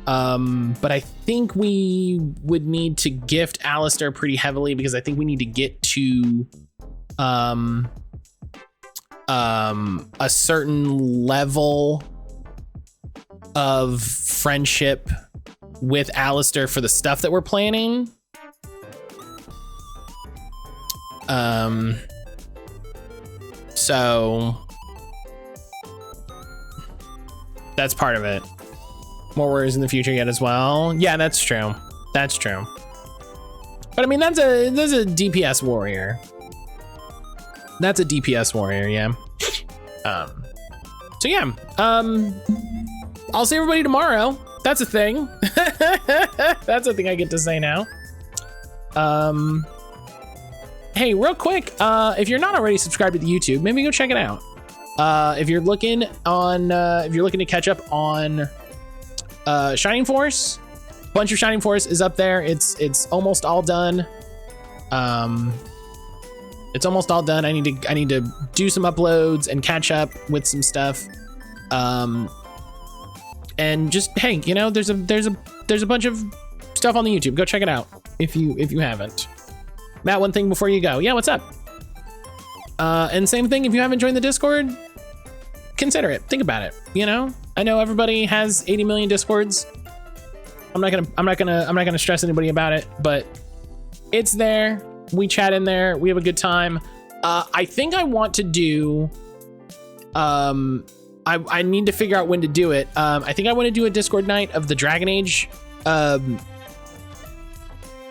But I think we would need to gift Alistair pretty heavily because I think we need to get to a certain level of friendship with Alistair for the stuff that we're planning. So that's part of it. More warriors in the future yet as well. Yeah, that's true. That's true. But I mean, that's a DPS warrior. That's a DPS warrior, yeah. So yeah, I'll see everybody tomorrow. That's a thing. That's a thing I get to say now. Hey, real quick, if you're not already subscribed to the YouTube, maybe go check it out. If you're looking to catch up on Shining Force, a bunch of Shining Force is up there. It's almost all done. It's almost all done. I need to do some uploads and catch up with some stuff. And just, hey, you know, there's a bunch of stuff on the YouTube. Go check it out if you haven't. Matt, one thing before you go. Yeah, what's up? And same thing, if you haven't joined the Discord, consider it. Think about it. You know, I know everybody has 80 million Discords. I'm not gonna stress anybody about it, but it's there. We chat in there. We have a good time. I think I want to do, I need to figure out when to do it. I think I want to do a Discord night of the Dragon Age. There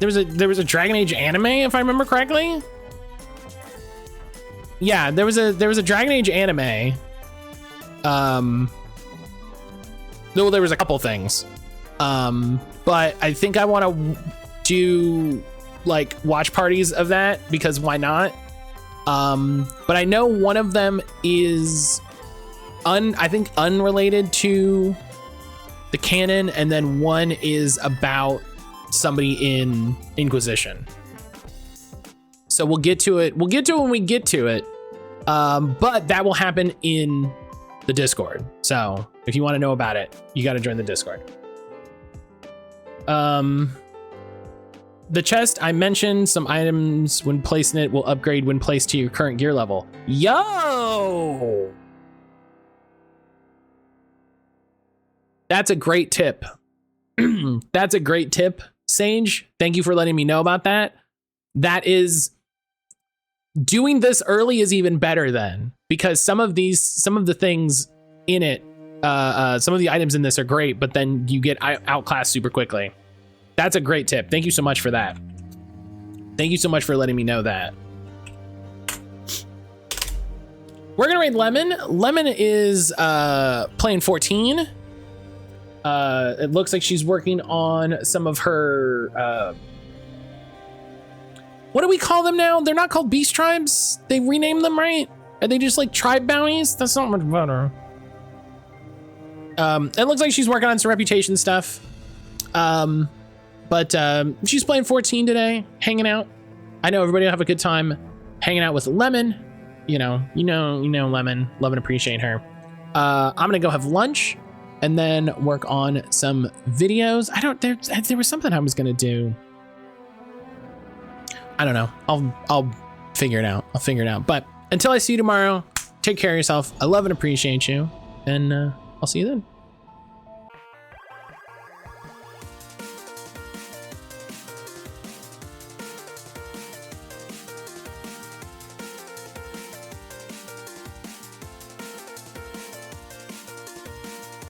was a Dragon Age anime, if I remember correctly. Yeah, there was a Dragon Age anime. No, there was a couple things. But I think I want to do like watch parties of that because why not? But I know one of them is I think unrelated to the canon, and then one is about somebody in Inquisition. So we'll get to it. We'll get to it when we get to it. But that will happen in the Discord. So if you want to know about it, you got to join the Discord. The chest, I mentioned some items when placed in it will upgrade when placed to your current gear level. Yo! That's a great tip. That's a great tip, Sage. Thank you for letting me know about that. That is, doing this early is even better then, because some of the things in it, some of the items in this are great, but then you get outclassed super quickly. That's a great tip. Thank you so much for that. Thank you so much for letting me know that. We're gonna raid Lemon. Lemon is playing 14. It looks like she's working on some of her what do we call them now? They're not called beast tribes. They renamed them, right? Are they just like tribe bounties? That's not much better. It looks like she's working on some reputation stuff. But she's playing 14 today, hanging out. I know everybody will have a good time hanging out with Lemon. You know Lemon. Love and appreciate her. I'm gonna go have lunch and then work on some videos. There was something I was gonna do. I don't know. I'll figure it out. But until I see you tomorrow, take care of yourself. I love and appreciate you, and I'll see you then.